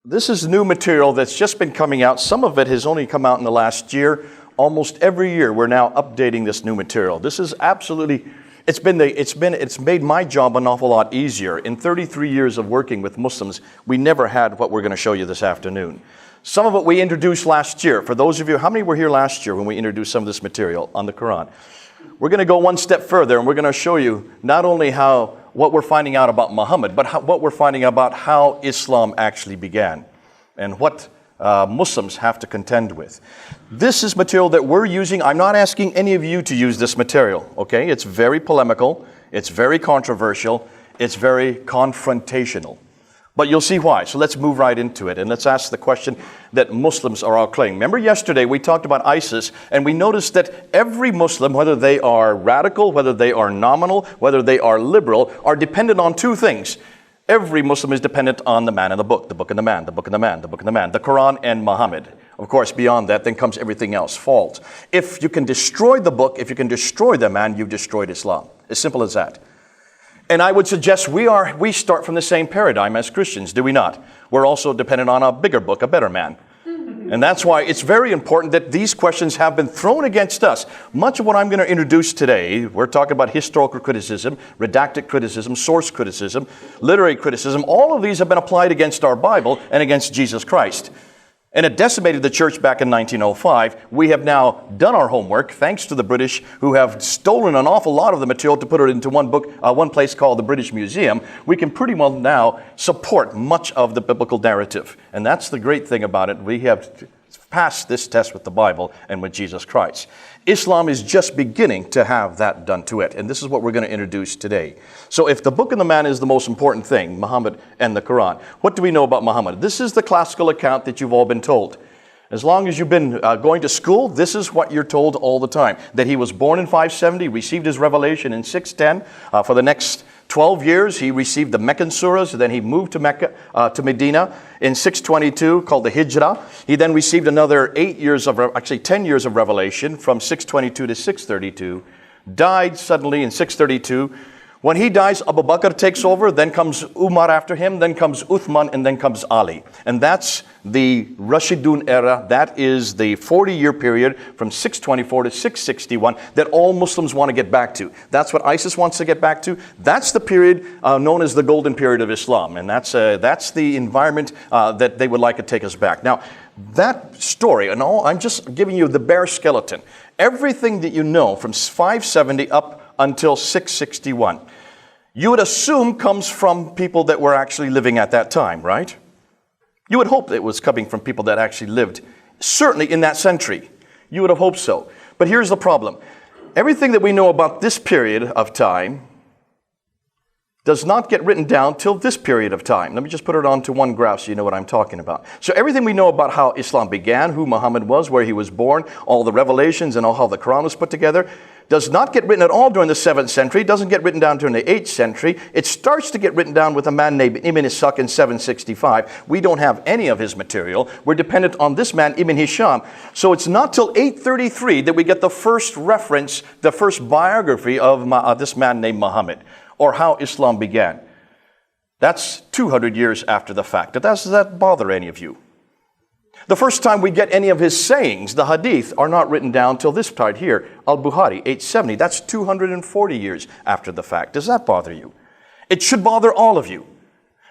This is new material that's just been coming out. Some of it has only come out in the last year. Almost every year, we're now updating this new material. This is absolutely, it's made my job an awful lot easier. In 33 years of working with Muslims, we never had what we're going to show you this afternoon. Some of it we introduced last year. For those of you, how many were here last year when we introduced some of this material on the Quran? We're going to go one step further, and we're going to show you not only what we're finding out about Muhammad, but what we're finding about how Islam actually began and what Muslims have to contend with. This is material that we're using. I'm not asking any of you to use this material, okay? It's very polemical, it's very controversial, it's very confrontational. But you'll see why. So let's move right into it, and let's ask the question that Muslims are all claiming. Remember yesterday we talked about ISIS, and we noticed that every Muslim, whether they are radical, whether they are nominal, whether they are liberal, are dependent on two things. Every Muslim is dependent on the man in the book and the man, the book and the man, the book and the man, the Quran and Muhammad. Of course, beyond that, then comes everything else, false. If you can destroy the book, if you can destroy the man, you've destroyed Islam. As simple as that. And I would suggest we start from the same paradigm as Christians, do we not? We're also dependent on a bigger book, a better man. And that's why it's very important that these questions have been thrown against us. Much of what I'm going to introduce today, we're talking about historical criticism, redacted criticism, source criticism, literary criticism. All of these have been applied against our Bible and against Jesus Christ. And it decimated the church back in 1905. We have now done our homework, thanks to the British, who have stolen an awful lot of the material to put it into one place called the British Museum. We can pretty well now support much of the biblical narrative. And that's the great thing about it. We have passed this test with the Bible and with Jesus Christ. Islam is just beginning to have that done to it. And this is what we're going to introduce today. So if the book and the man is the most important thing, Muhammad and the Quran, what do we know about Muhammad? This is the classical account that you've all been told. As long as you've been going to school, this is what you're told all the time. That he was born in 570, received his revelation in 610. For the next 12 years, he received the Meccan surahs. Then he moved to to Medina in 622, called the Hijrah. He then received another 10 years of revelation from 622 to 632. Died suddenly in 632. When he dies, Abu Bakr takes over, then comes Umar after him, then comes Uthman, and then comes Ali. And that's the Rashidun era. That is the 40-year period from 624 to 661 that all Muslims want to get back to. That's what ISIS wants to get back to. That's the period known as the golden period of Islam. And that's the environment that they would like to take us back. Now, that story, and all, I'm just giving you the bare skeleton. Everything that you know from 570 up until 661, you would assume comes from people that were actually living at that time, right? You would hope it was coming from people that actually lived, certainly in that century. You would have hoped so. But here's the problem. Everything that we know about this period of time does not get written down till this period of time. Let me just put it onto one graph so you know what I'm talking about. So everything we know about how Islam began, who Muhammad was, where he was born, all the revelations and all how the Quran was put together, does not get written at all during the 7th century, doesn't get written down during the 8th century. It starts to get written down with a man named Ibn Ishaq in 765. We don't have any of his material. We're dependent on this man, Ibn Hisham. So it's not till 833 that we get the first reference, the first biography of this man named Muhammad, or how Islam began. That's 200 years after the fact. Does that bother any of you? The first time we get any of his sayings, the hadith, are not written down till this part here, Al-Bukhari, 870. That's 240 years after the fact. Does that bother you? It should bother all of you.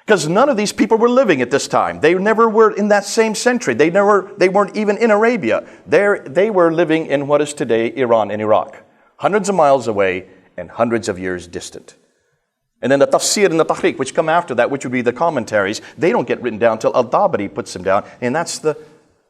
Because none of these people were living at this time. They never were in that same century. They weren't even in Arabia. They were living in what is today Iran and Iraq. Hundreds of miles away and hundreds of years distant. And then the tafsir and the tahriq, which come after that, which would be the commentaries, they don't get written down until Al-Tabari puts them down, and that's the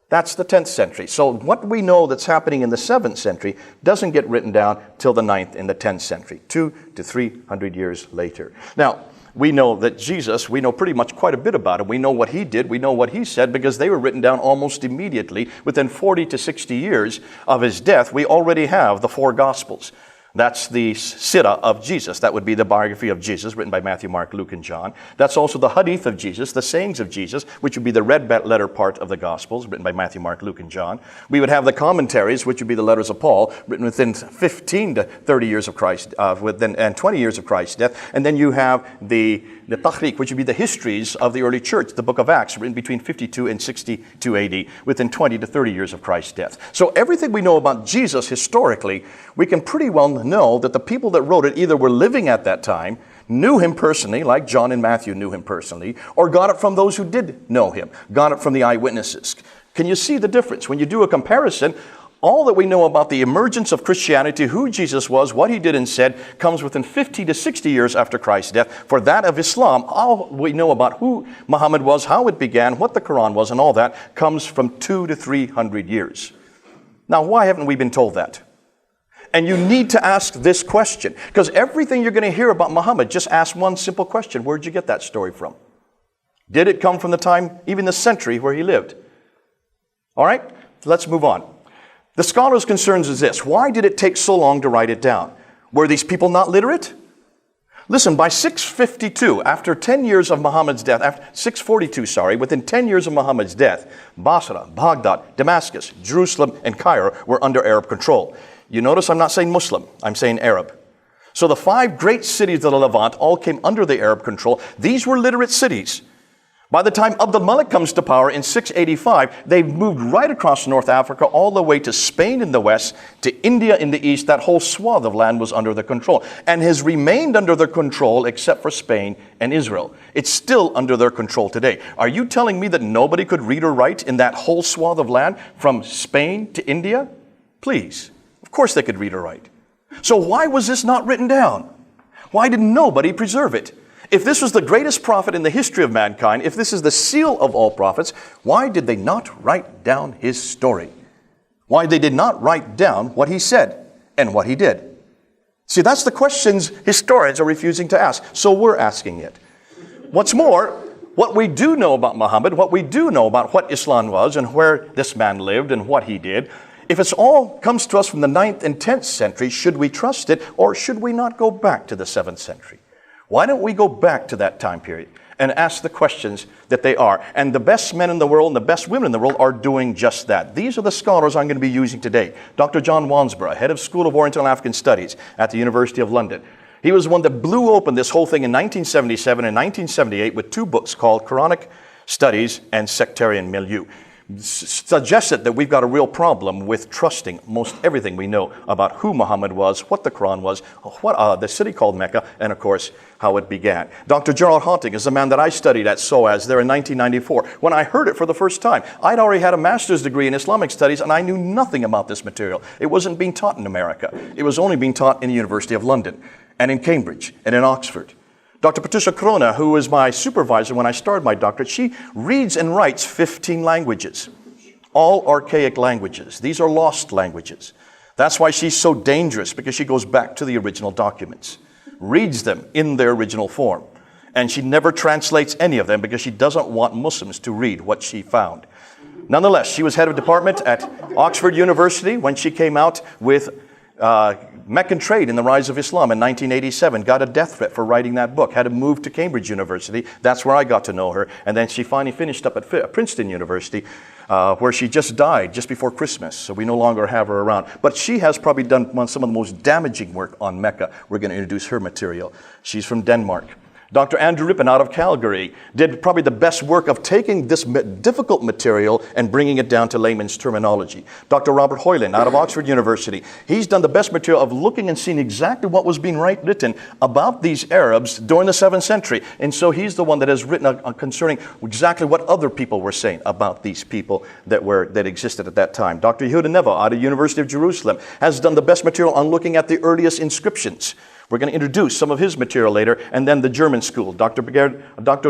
10th century. So what we know that's happening in the 7th century doesn't get written down till the 9th and the 10th century, 200 to 300 years later. Now, we know that Jesus, we know pretty much quite a bit about him. We know what he did, we know what he said, because they were written down almost immediately. Within 40 to 60 years of his death, we already have the 4 Gospels. That's the Sirah of Jesus. That would be the biography of Jesus, written by Matthew, Mark, Luke, and John. That's also the Hadith of Jesus, the sayings of Jesus, which would be the red letter part of the Gospels, written by Matthew, Mark, Luke, and John. We would have the commentaries, which would be the letters of Paul, written within 15 to 30 years of Christ, and 20 years of Christ's death. And then you have the Tahriq, which would be the histories of the early church, the book of Acts, written between 52 and 62 AD, within 20 to 30 years of Christ's death. So everything we know about Jesus historically, we can pretty well know that the people that wrote it either were living at that time, knew him personally, like John and Matthew knew him personally, or got it from those who did know him, got it from the eyewitnesses. Can you see the difference? When you do a comparison, all that we know about the emergence of Christianity, who Jesus was, what he did and said, comes within 50 to 60 years after Christ's death. For that of Islam, all we know about who Muhammad was, how it began, what the Quran was, and all that comes from 200 to 300 years. Now, why haven't we been told that? And you need to ask this question, because everything you're going to hear about Muhammad, just ask one simple question. Where'd you get that story from? Did it come from the time, even the century where he lived? All right, let's move on. The scholar's concerns is this: why did it take so long to write it down? Were these people not literate? Listen, by 652, after 10 years of Muhammad's death, within 10 years of Muhammad's death, Basra, Baghdad, Damascus, Jerusalem, and Cairo were under Arab control. You notice I'm not saying Muslim, I'm saying Arab. So the 5 great cities of the Levant all came under the Arab control. These were literate cities. By the time Abd al-Malik comes to power in 685, they've moved right across North Africa, all the way to Spain in the west, to India in the east. That whole swath of land was under their control, and has remained under their control except for Spain and Israel. It's still under their control today. Are you telling me that nobody could read or write in that whole swath of land from Spain to India? Please. Of course they could read or write. So why was this not written down? Why did nobody preserve it? If this was the greatest prophet in the history of mankind, if this is the seal of all prophets, why did they not write down his story? Why they did not write down what he said and what he did? See, that's the questions historians are refusing to ask, so we're asking it. What's more, what we do know about Muhammad, what we do know about what Islam was and where this man lived and what he did, if it's all comes to us from the 9th and 10th century, should we trust it, or should we not go back to the 7th century? Why don't we go back to that time period and ask the questions that they are? And the best men in the world and the best women in the world are doing just that. These are the scholars I'm going to be using today. Dr. John Wansborough, head of School of Oriental and African Studies at the University of London. He was the one that blew open this whole thing in 1977 and 1978 with 2 books called Quranic Studies and Sectarian Milieu. Suggested that we've got a real problem with trusting most everything we know about who Muhammad was, what the Quran was, what the city called Mecca, and of course, how it began. Dr. Gerald Haunting is the man that I studied at SOAS there in 1994. When I heard it for the first time, I'd already had a master's degree in Islamic studies and I knew nothing about this material. It wasn't being taught in America. It was only being taught in the University of London and in Cambridge and in Oxford. Dr. Patricia Corona, who was my supervisor when I started my doctorate, she reads and writes 15 languages, all archaic languages. These are lost languages. That's why she's so dangerous, because she goes back to the original documents, reads them in their original form, and she never translates any of them because she doesn't want Muslims to read what she found. Nonetheless, she was head of department at Oxford University when she came out with Meccan Trade in the Rise of Islam in 1987, got a death threat for writing that book, had to move to Cambridge University. That's where I got to know her. And then she finally finished up at Princeton University, where she just died just before Christmas. So we no longer have her around. But she has probably done some of the most damaging work on Mecca. We're going to introduce her material. She's from Denmark. Dr. Andrew Rippin out of Calgary did probably the best work of taking this difficult material and bringing it down to layman's terminology. Dr. Robert Hoyland out of Oxford University, he's done the best material of looking and seeing exactly what was being written about these Arabs during the 7th century. And so he's the one that has written concerning exactly what other people were saying about these people that existed at that time. Dr. Yehuda Nevo out of University of Jerusalem has done the best material on looking at the earliest inscriptions. We're going to introduce some of his material later, and then the German school, Dr.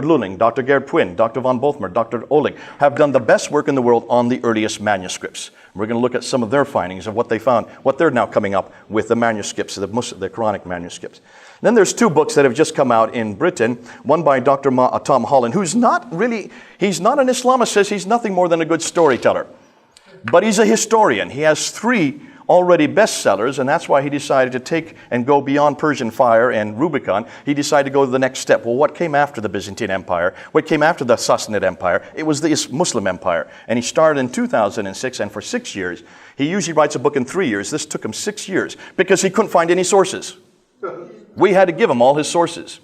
Lulling, Dr. Gerd Puyn, Dr. von Bothmer, Dr. Oling, have done the best work in the world on the earliest manuscripts. We're going to look at some of their findings of what they found, what they're now coming up with the manuscripts, the Quranic manuscripts. Then there's 2 books that have just come out in Britain, one by Dr. Tom Holland, who's not really, he's not an Islamist, says he's nothing more than a good storyteller. But he's a historian. He has 3 already bestsellers, and that's why he decided to take and go beyond Persian Fire and Rubicon. He decided to go to the next step. Well, what came after the Byzantine Empire? What came after the Sassanid Empire? It was the Muslim Empire. And he started in 2006, and for 6 years, he usually writes a book in 3 years. This took him 6 years because he couldn't find any sources. We had to give him all his sources.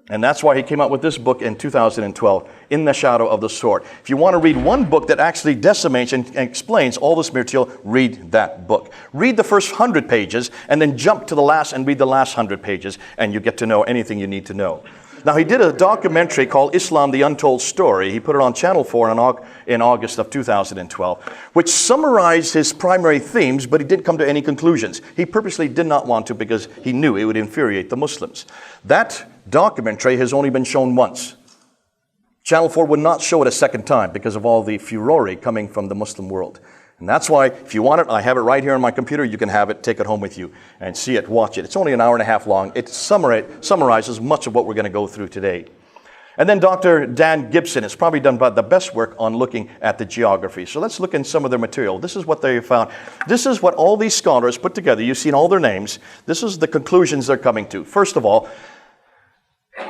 And that's why he came out with this book in 2012, In the Shadow of the Sword. If you want to read one book that actually decimates and explains all this material, read that book. Read the first 100 pages and then jump to the last and read the last 100 pages, and you get to know anything you need to know. Now, he did a documentary called Islam, the Untold Story. He put it on Channel 4 in August of 2012, which summarized his primary themes, but he didn't come to any conclusions. He purposely did not want to because he knew it would infuriate the Muslims. That documentary has only been shown once. Channel 4 would not show it a second time because of all the furore coming from the Muslim world. And that's why, if you want it, I have it right here on my computer. You can have it, take it home with you, and see it, watch it. It's only an hour and a half long. It summarizes much of what we're going to go through today. And then Dr. Dan Gibson has probably done about the best work on looking at the geography. So let's look in some of their material. This is what they found. This is what all these scholars put together. You've seen all their names. This is the conclusions they're coming to. First of all,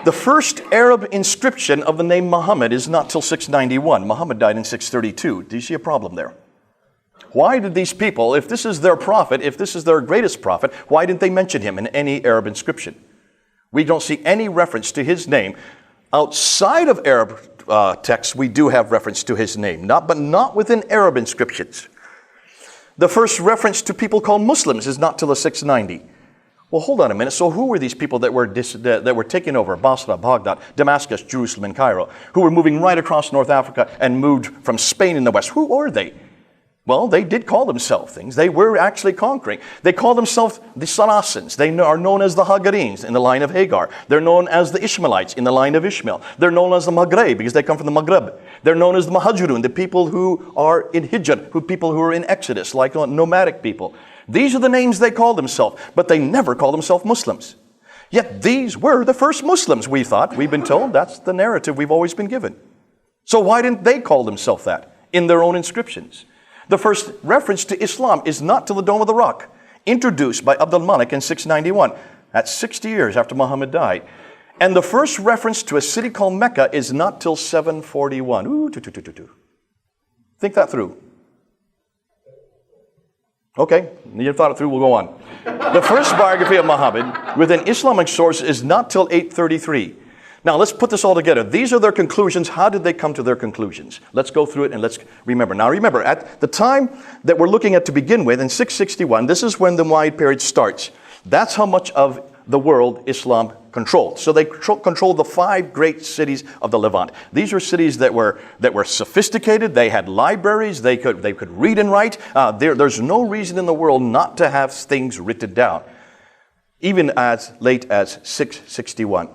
the first Arab inscription of the name Muhammad is not till 691. Muhammad died in 632. Do you see a problem there? Why did these people, if this is their prophet, if this is their greatest prophet, why didn't they mention him in any Arab inscription? We don't see any reference to his name. Outside of Arab texts, we do have reference to his name, but not within Arab inscriptions. The first reference to people called Muslims is not till the 690. Well, hold on a minute. So who were these people that were taking over Basra, Baghdad, Damascus, Jerusalem, and Cairo, who were moving right across North Africa and moved from Spain in the west? Who are they? Well, they did call themselves things. They were actually conquering. They call themselves the Saracens. They are known as the Hagarenes in the line of Hagar. They're known as the Ishmaelites in the line of Ishmael. They're known as the Maghreb because they come from the Maghreb. They're known as the Muhajirun, the people who are in Hijr, people who are in Exodus, like nomadic people. These are the names they call themselves, but they never call themselves Muslims. Yet these were the first Muslims, we thought. We've been told that's the narrative we've always been given. So why didn't they call themselves that in their own inscriptions? The first reference to Islam is not to the Dome of the Rock, introduced by Abd al-Malik in 691. That's 60 years after Muhammad died. And the first reference to a city called Mecca is not till 741. Think that through. Okay, you thought it through, we'll go on. The first biography of Muhammad within Islamic sources is not till 833. Now, let's put this all together. These are their conclusions. How did they come to their conclusions? Let's go through it and let's remember. Now, remember, at the time that we're looking at to begin with, in 661, this is when the Umayyad period starts. That's how much of the world Islam controlled. So they controlled the 5 great cities of the Levant. These were cities that were sophisticated. They had libraries. They could read and write. There's no reason in the world not to have things written down, even as late as 661.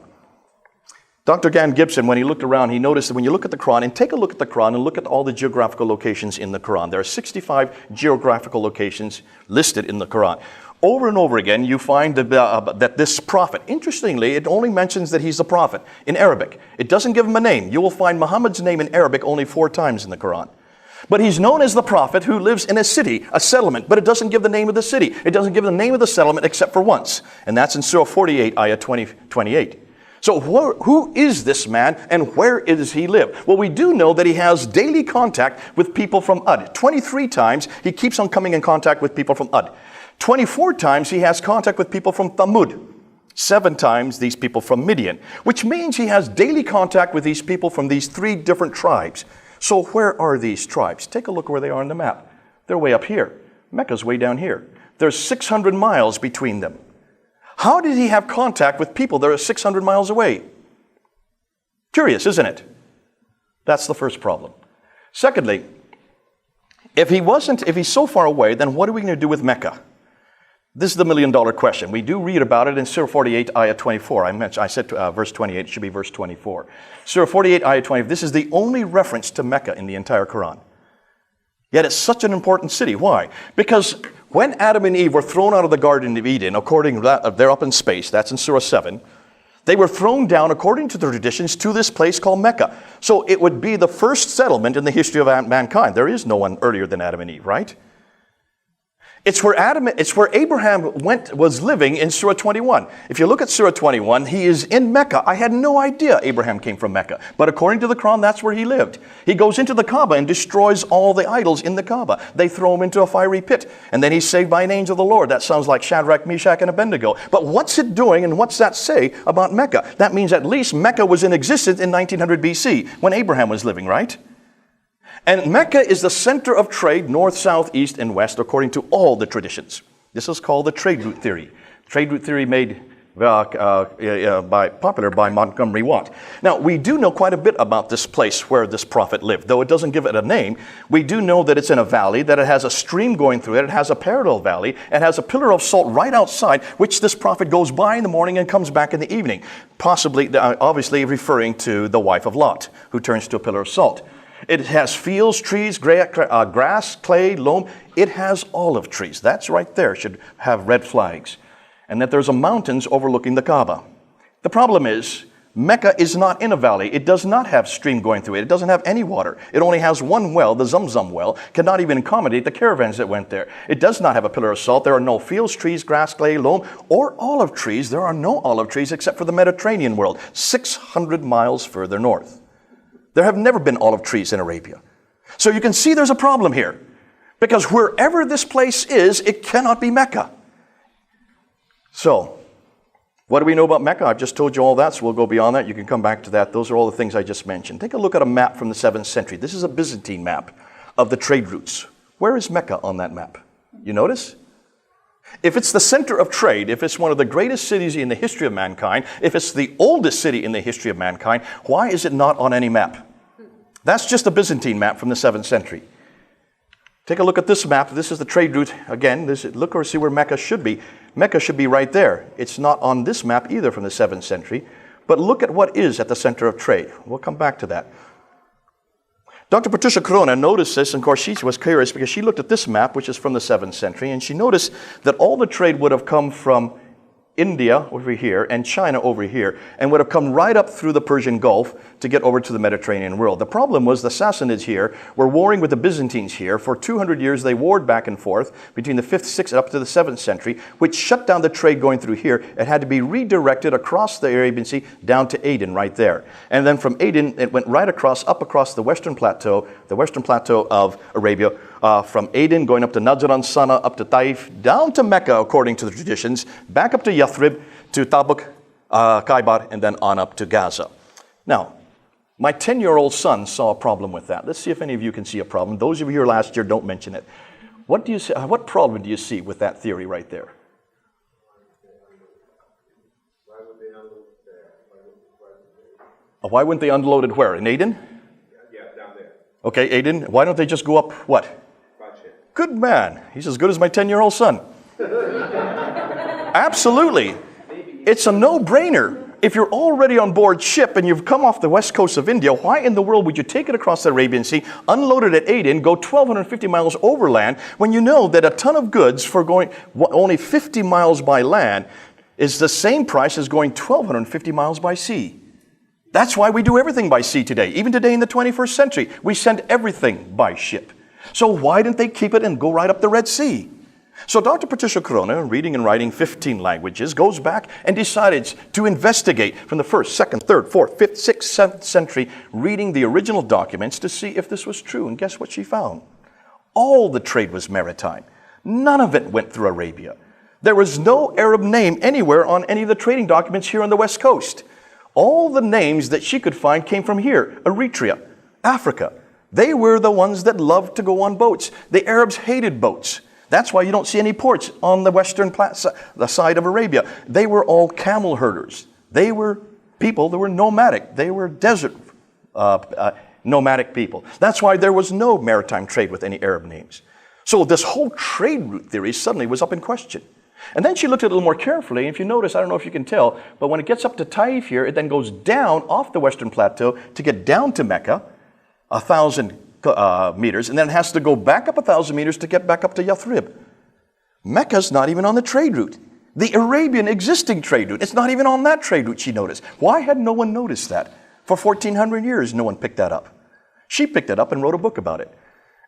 Dr. Dan Gibson, when he looked around, he noticed that when you look at the Quran, and take a look at the Quran and look at all the geographical locations in the Quran. There are 65 geographical locations listed in the Quran. Over and over again, you find that this prophet, interestingly, it only mentions that he's a prophet in Arabic. It doesn't give him a name. You will find Muhammad's name in Arabic only 4 times in the Quran. But he's known as the prophet who lives in a city, a settlement, but it doesn't give the name of the city. It doesn't give the name of the settlement except for once, and that's in Surah 48, ayah 28. So who is this man and where does he live? Well, we do know that he has daily contact with people from Ud. 23 times he keeps on coming in contact with people from Ud. 24 times he has contact with people from Thamud. 7 times these people from Midian, which means he has daily contact with these people from these 3 different tribes. So where are these tribes? Take a look where they are on the map. They're way up here. Mecca's way down here. There's 600 miles between them. How did he have contact with people that are 600 miles away? Curious, isn't it? That's the first problem. Secondly, if he's so far away, then what are we going to do with Mecca? This is the million-dollar question. We do read about it in Surah 48, ayah 24. I said verse 28. It should be verse 24. Surah 48, ayah 20. This is the only reference to Mecca in the entire Quran. Yet it's such an important city. Why? Because when Adam and Eve were thrown out of the Garden of Eden, according to that, they're up in space, that's in Surah 7, they were thrown down, according to the traditions, to this place called Mecca. So it would be the first settlement in the history of mankind. There is no one earlier than Adam and Eve, right? It's where Abraham was living in Surah 21. If you look at Surah 21, he is in Mecca. I had no idea Abraham came from Mecca. But according to the Quran, that's where he lived. He goes into the Kaaba and destroys all the idols in the Kaaba. They throw him into a fiery pit. And then he's saved by an angel of the Lord. That sounds like Shadrach, Meshach, and Abednego. But what's it doing and what's that say about Mecca? That means at least Mecca was in existence in 1900 BC when Abraham was living, right? And Mecca is the center of trade, north, south, east, and west, according to all the traditions. This is called the trade route theory. Trade route theory made popular by Montgomery Watt. Now, we do know quite a bit about this place where this prophet lived. Though it doesn't give it a name, we do know that it's in a valley, that it has a stream going through it, it has a parallel valley, and has a pillar of salt right outside, which this prophet goes by in the morning and comes back in the evening. Possibly, obviously referring to the wife of Lot, who turns to a pillar of salt. It has fields, trees, grass, clay, loam. It has olive trees. That's right there. Should have red flags. And that there's a mountains overlooking the Kaaba. The problem is, Mecca is not in a valley. It does not have stream going through it. It doesn't have any water. It only has one well, the Zamzam well. Cannot even accommodate the caravans that went there. It does not have a pillar of salt. There are no fields, trees, grass, clay, loam, or olive trees. There are no olive trees except for the Mediterranean world, 600 miles further north. There have never been olive trees in Arabia. So you can see there's a problem here. Because wherever this place is, it cannot be Mecca. So, what do we know about Mecca? I've just told you all that, so we'll go beyond that. You can come back to that. Those are all the things I just mentioned. Take a look at a map from the 7th century. This is a Byzantine map of the trade routes. Where is Mecca on that map? You notice? If it's the center of trade, if it's one of the greatest cities in the history of mankind, if it's the oldest city in the history of mankind, why is it not on any map? That's just a Byzantine map from the 7th century. Take a look at this map. This is the trade route. Again, look or see where Mecca should be. Mecca should be right there. It's not on this map either from the 7th century. But look at what is at the center of trade. We'll come back to that. Dr. Patricia Corona noticed this, and of course she was curious because she looked at this map, which is from the 7th century, and she noticed that all the trade would have come from India over here and China over here, and would have come right up through the Persian Gulf to get over to the Mediterranean world. The problem was the Sassanids here were warring with the Byzantines here. For 200 years they warred back and forth between the 5th, 6th, up to the 7th century, which shut down the trade going through here. It had to be redirected across the Arabian Sea down to Aden right there. And then from Aden it went right across, up across the western plateau of Arabia, from Aden going up to Najran, Sana, up to Taif, down to Mecca according to the traditions, back up to Yathrib, to Tabuk, Khaybar, and then on up to Gaza. Now, my 10-year-old son saw a problem with that. Let's see if any of you can see a problem. Those of you here last year, don't mention it. What problem do you see with that theory right there? Why wouldn't they unload it where? In Aden? Yeah, down there. Okay, Aden. Why don't they just go up what? Good man. He's as good as my 10-year-old son. Absolutely. It's a no-brainer. If you're already on board ship and you've come off the west coast of India, why in the world would you take it across the Arabian Sea, unload it at Aden, go 1,250 miles overland, when you know that a ton of goods for going only 50 miles by land is the same price as going 1,250 miles by sea? That's why we do everything by sea today. Even today in the 21st century, we send everything by ship. So why didn't they keep it and go right up the Red Sea? So Dr. Patricia Corona, reading and writing 15 languages, goes back and decides to investigate from the 1st, 2nd, 3rd, 4th, 5th, 6th, 7th century, reading the original documents to see if this was true. And guess what she found? All the trade was maritime. None of it went through Arabia. There was no Arab name anywhere on any of the trading documents here on the West Coast. All the names that she could find came from here, Eritrea, Africa. They were the ones that loved to go on boats. The Arabs hated boats. That's why you don't see any ports on the western side of Arabia. They were all camel herders. They were people that were nomadic. They were desert nomadic people. That's why there was no maritime trade with any Arab names. So this whole trade route theory suddenly was up in question. And then she looked at it a little more carefully, and if you notice, I don't know if you can tell, but when it gets up to Taif here, it then goes down off the western plateau to get down to Mecca, 1,000 meters, and then it has to go back up 1,000 meters to get back up to Yathrib. Mecca's not even on the trade route. The Arabian existing trade route, it's not even on that trade route, she noticed. Why had no one noticed that? For 1,400 years, no one picked that up. She picked it up and wrote a book about it.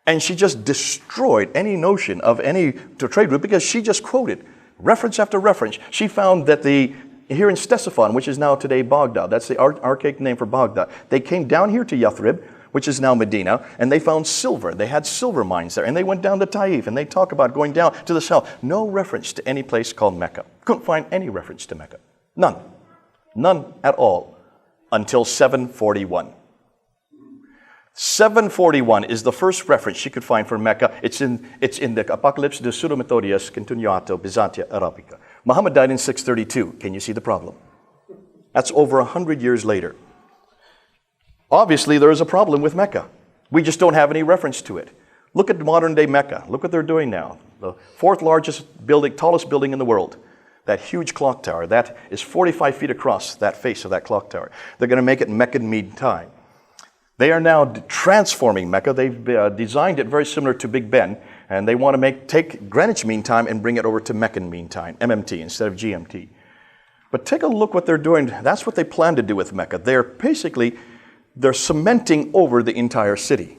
And she just destroyed any notion of any trade route because she just quoted reference after reference. She found that here in Ctesiphon, which is now today Baghdad, that's the archaic name for Baghdad, they came down here to Yathrib, which is now Medina, and they found silver. They had silver mines there, and they went down to Taif, and they talk about going down to the south. No reference to any place called Mecca. Couldn't find any reference to Mecca. None. None at all until 741. 741 is the first reference she could find for Mecca. It's in the Apocalypse de Pseudo-Methodius Continuato Byzantia Arabica. Muhammad died in 632. Can you see the problem? That's over 100 years later. Obviously, there is a problem with Mecca. We just don't have any reference to it. Look at modern day Mecca. Look what they're doing now. The fourth largest building, tallest building in the world. That huge clock tower, that is 45 feet across, that face of that clock tower. They're going to make it Meccan Mean Time. They are now transforming Mecca. They've designed it very similar to Big Ben, and they want to take Greenwich Mean Time and bring it over to Meccan Mean Time, MMT, instead of GMT. But take a look what they're doing. That's what they plan to do with Mecca. They're cementing over the entire city.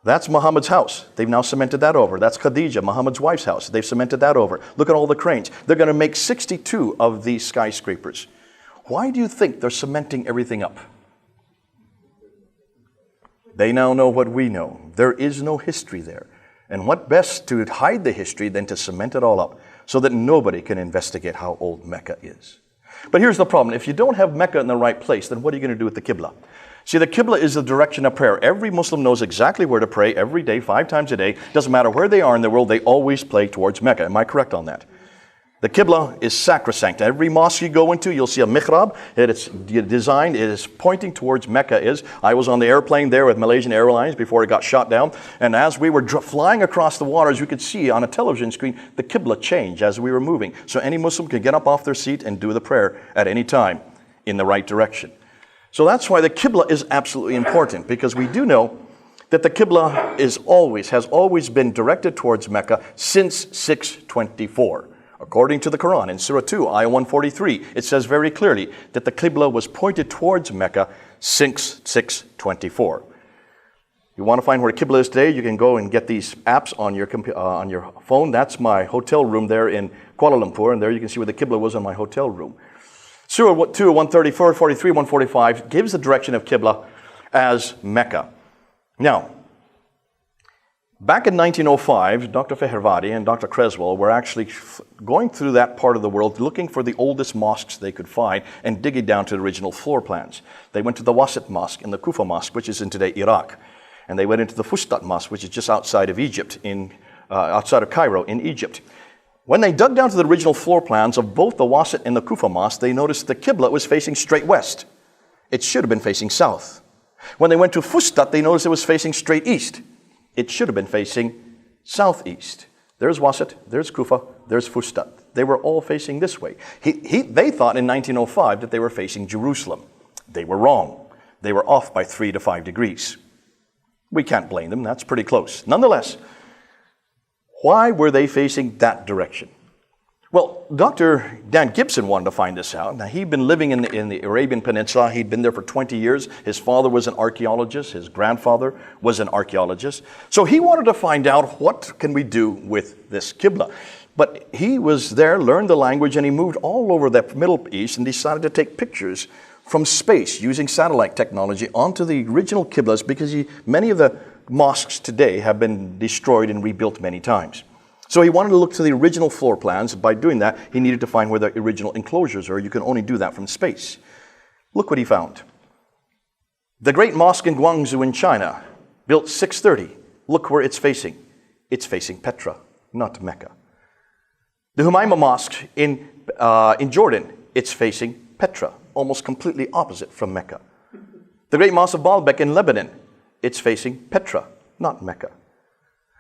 That's Muhammad's house. They've now cemented that over. That's Khadija, Muhammad's wife's house. They've cemented that over. Look at all the cranes. They're going to make 62 of these skyscrapers. Why do you think they're cementing everything up? They now know what we know. There is no history there. And what best to hide the history than to cement it all up so that nobody can investigate how old Mecca is. But here's the problem. If you don't have Mecca in the right place, then what are you going to do with the Qibla? See, the Qibla is the direction of prayer. Every Muslim knows exactly where to pray every day, 5 times a day. Doesn't matter where they are in the world, they always pray towards Mecca. Am I correct on that? The Qibla is sacrosanct. Every mosque you go into, you'll see a mihrab. It's designed, it is pointing towards Mecca. I was on the airplane there with Malaysian Airlines before it got shot down. And as we were flying across the waters, you could see on a television screen the Qibla change as we were moving. So any Muslim could get up off their seat and do the prayer at any time in the right direction. So that's why the Qibla is absolutely important, because we do know that the Qibla has always been directed towards Mecca since 624. According to the Quran, in Surah 2, Ayah 143, it says very clearly that the Qibla was pointed towards Mecca since 624. You want to find where Qibla is today, you can go and get these apps on your phone. That's my hotel room there in Kuala Lumpur, and there you can see where the Qibla was on my hotel room. Surah 2, 134, 43, 145 gives the direction of Qibla as Mecca. Now, back in 1905, Dr. Fehervadi and Dr. Creswell were actually going through that part of the world looking for the oldest mosques they could find and digging down to the original floor plans. They went to the Wasit Mosque and the Kufa Mosque, which is in today Iraq. And they went into the Fustat Mosque, which is just outside of Egypt, outside of Cairo in Egypt. When they dug down to the original floor plans of both the Wasit and the Kufa Mosque, they noticed the Qibla was facing straight west. It should have been facing south. When they went to Fustat, they noticed it was facing straight east. It should have been facing southeast. There's Wasit, there's Kufa, there's Fustat. They were all facing this way. They thought in 1905 that they were facing Jerusalem. They were wrong. They were off by 3 to 5 degrees. We can't blame them. That's pretty close. Nonetheless, why were they facing that direction? Well, Dr. Dan Gibson wanted to find this out. Now, he'd been living in the Arabian Peninsula. He'd been there for 20 years. His father was an archaeologist. His grandfather was an archaeologist. So he wanted to find out, what can we do with this Qibla? But he was there, learned the language, and he moved all over the Middle East and decided to take pictures from space using satellite technology onto the original Qiblas, because many of the mosques today have been destroyed and rebuilt many times. So he wanted to look to the original floor plans. By doing that, he needed to find where the original enclosures are. You can only do that from space. Look what he found. The Great Mosque in Guangzhou in China, built 630. Look where it's facing. It's facing Petra, not Mecca. The Humayma Mosque in Jordan, it's facing Petra, almost completely opposite from Mecca. The Great Mosque of Baalbek in Lebanon, it's facing Petra, not Mecca.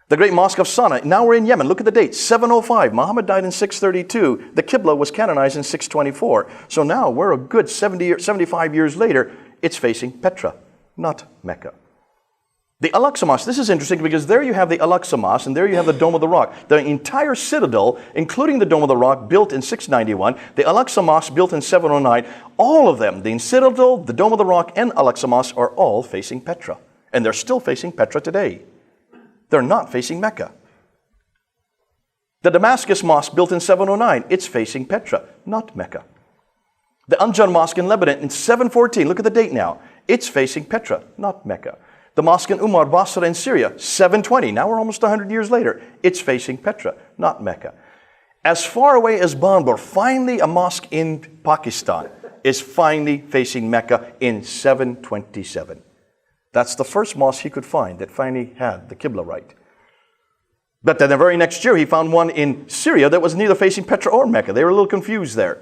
The Great Mosque of Sana'a, now we're in Yemen. Look at the date, 705. Muhammad died in 632. The Qibla was canonized in 624. So now we're a good 75 years later, it's facing Petra, not Mecca. The Al-Aqsa Mosque, this is interesting because there you have the Al-Aqsa Mosque and there you have the Dome of the Rock. The entire citadel, including the Dome of the Rock, built in 691. The Al-Aqsa Mosque built in 709. All of them, the citadel, the Dome of the Rock, and Al-Aqsa Mosque are all facing Petra. And they're still facing Petra today. They're not facing Mecca. The Damascus Mosque built in 709, it's facing Petra, not Mecca. The Anjan Mosque in Lebanon in 714, look at the date now, it's facing Petra, not Mecca. The mosque in Umar Basra in Syria, 720, now we're almost 100 years later, it's facing Petra, not Mecca. As far away as Banbur, finally a mosque in Pakistan is finally facing Mecca in 727. That's the first mosque he could find that finally had the Qibla right. But then the very next year he found one in Syria that was neither facing Petra or Mecca. They were a little confused there.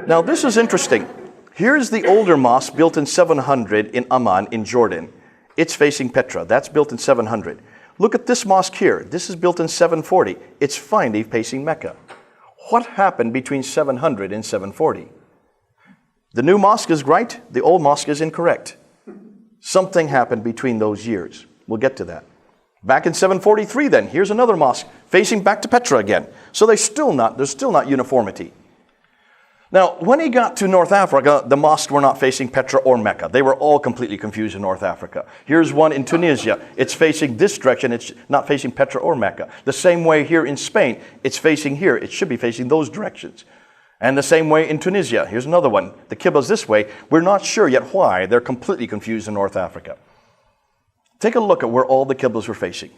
Now this is interesting. Here's the older mosque built in 700 in Amman in Jordan. It's facing Petra. That's built in 700. Look at this mosque here. This is built in 740. It's finally facing Mecca. What happened between 700 and 740? The new mosque is right. The old mosque is incorrect. Something happened between those years. We'll get to that. Back in 743 then, here's another mosque facing back to Petra again. So there's still not uniformity. Now, when he got to North Africa, the mosques were not facing Petra or Mecca. They were all completely confused in North Africa. Here's one in Tunisia. It's facing this direction. It's not facing Petra or Mecca. The same way here in Spain, it's facing here. It should be facing those directions. And the same way in Tunisia. Here's another one. The Qibla's this way. We're not sure yet why. They're completely confused in North Africa. Take a look at where all the Qiblas were facing.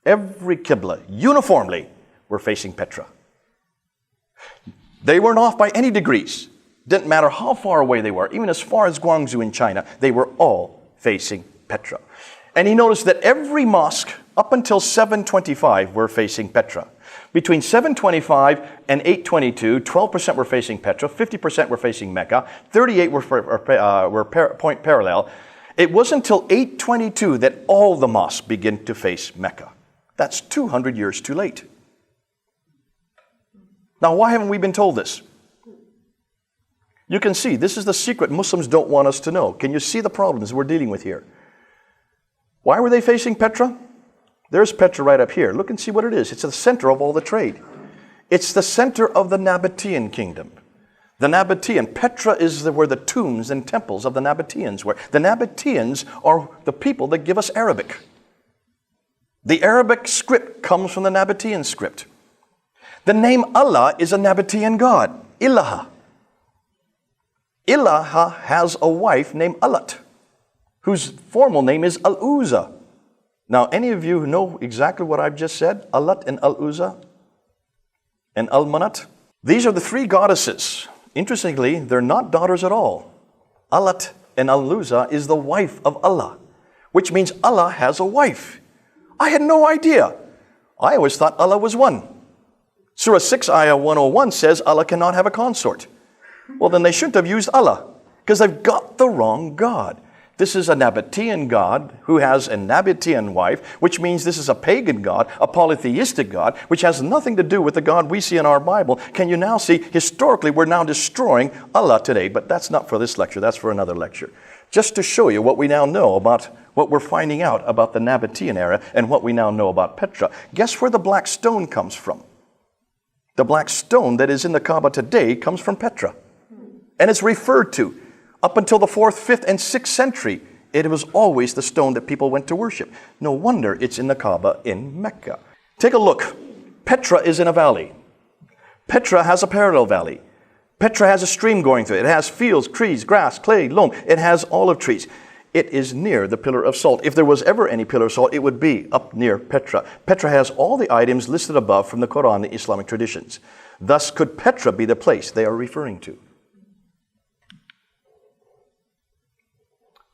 Every Qibla, uniformly, were facing Petra. They weren't off by any degrees. Didn't matter how far away they were, even as far as Guangzhou in China, they were all facing Petra. And he noticed that every mosque up until 725 were facing Petra. Between 725 and 822, 12% were facing Petra, 50% were facing Mecca, 38 were point parallel. It wasn't until 822 that all the mosques began to face Mecca. That's 200 years too late. Now, why haven't we been told this? You can see, this is the secret Muslims don't want us to know. Can you see the problems we're dealing with here? Why were they facing Petra? There's Petra right up here. Look and see what it is. It's the center of all the trade. It's the center of the Nabatean kingdom. The Nabatean, Petra is where the tombs and temples of the Nabateans were. The Nabateans are the people that give us Arabic. The Arabic script comes from the Nabatean script. The name Allah is a Nabatean god, Ilaha. Ilaha has a wife named Alat, whose formal name is Al-Uzza. Now, any of you who know exactly what I've just said, Alat and Al-Uzza and Al-Manat? These are the three goddesses. Interestingly, they're not daughters at all. Alat and Al-Uzza is the wife of Allah, which means Allah has a wife. I had no idea. I always thought Allah was one. Surah 6, Ayah 101 says Allah cannot have a consort. Well, then they shouldn't have used Allah, because they've got the wrong God. This is a Nabatean god who has a Nabatean wife, which means this is a pagan god, a polytheistic god, which has nothing to do with the God we see in our Bible. Can you now see, historically, we're now destroying Allah today, but that's not for this lecture, that's for another lecture. Just to show you what we now know about, what we're finding out about the Nabatean era and what we now know about Petra. Guess where the black stone comes from? The black stone that is in the Kaaba today comes from Petra. And it's referred to. Up until the 4th, 5th, and 6th century, it was always the stone that people went to worship. No wonder it's in the Kaaba in Mecca. Take a look. Petra is in a valley. Petra has a parallel valley. Petra has a stream going through it. It has fields, trees, grass, clay, loam. It has olive trees. It is near the Pillar of Salt. If there was ever any Pillar of Salt, it would be up near Petra. Petra has all the items listed above from the Quran and the Islamic traditions. Thus, could Petra be the place they are referring to?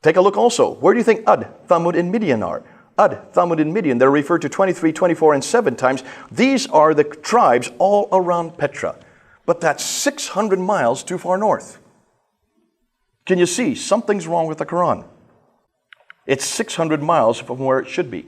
Take a look also. Where do you think Ad, Thamud, and Midian are? Ad, Thamud, and Midian, they're referred to 23, 24, and 7 times. These are the tribes all around Petra. But that's 600 miles too far north. Can you see? Something's wrong with the Quran. It's 600 miles from where it should be.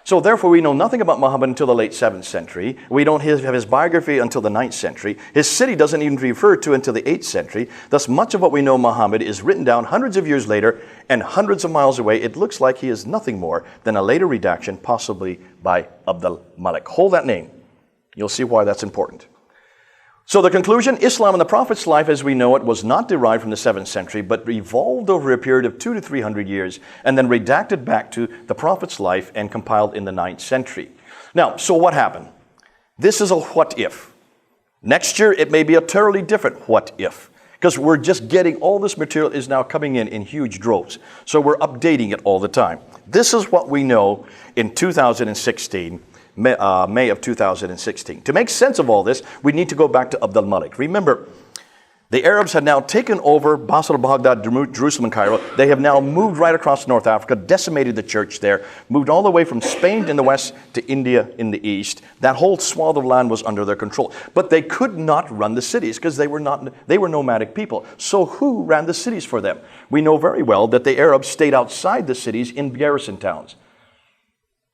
So therefore, we know nothing about Muhammad until the late 7th century. We don't have his biography until the 9th century. His city doesn't even be referred to until the 8th century. Thus, much of what we know Muhammad is written down hundreds of years later and hundreds of miles away. It looks like he is nothing more than a later redaction, possibly by Abd al-Malik. Hold that name. You'll see why that's important. So the conclusion, Islam in the Prophet's life as we know it was not derived from the 7th century, but evolved over a period of 200 to 300 years and then redacted back to the Prophet's life and compiled in the 9th century. Now, so what happened? This is a what if. Next year, it may be a totally different what if. Because we're just getting, all this material is now coming in huge droves. So we're updating it all the time. This is what we know in 2016. May of 2016. To make sense of all this, we need to go back to Abd al-Malik. Remember, the Arabs had now taken over Basra, Baghdad, Jerusalem, and Cairo. They have now moved right across North Africa, decimated the church there, moved all the way from Spain in the west to India in the east. That whole swath of land was under their control. But they could not run the cities because they were nomadic people. So who ran the cities for them? We know very well that the Arabs stayed outside the cities in garrison towns.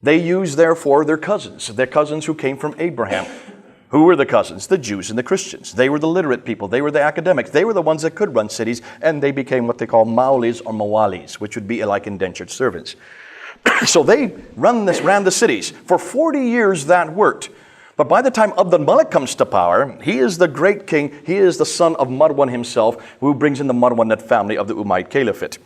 They used, therefore, their cousins who came from Abraham. Who were the cousins? The Jews and the Christians. They were the literate people. They were the academics. They were the ones that could run cities, and they became what they call maulis or mawalis, which would be like indentured servants. So they ran the cities. For 40 years that worked. But by the time Abd al-Malik comes to power, he is the great king. He is the son of Marwan himself, who brings in the Marwanid family of the Umayyad Caliphate.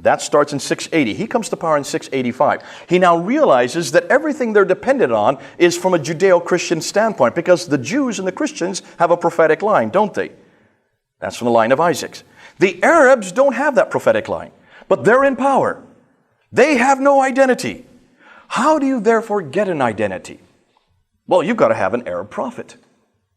That starts in 680. He comes to power in 685. He now realizes that everything they're dependent on is from a Judeo-Christian standpoint, because the Jews and the Christians have a prophetic line, don't they? That's from the line of Isaac. The Arabs don't have that prophetic line, but they're in power. They have no identity. How do you therefore get an identity? Well, you've got to have an Arab prophet.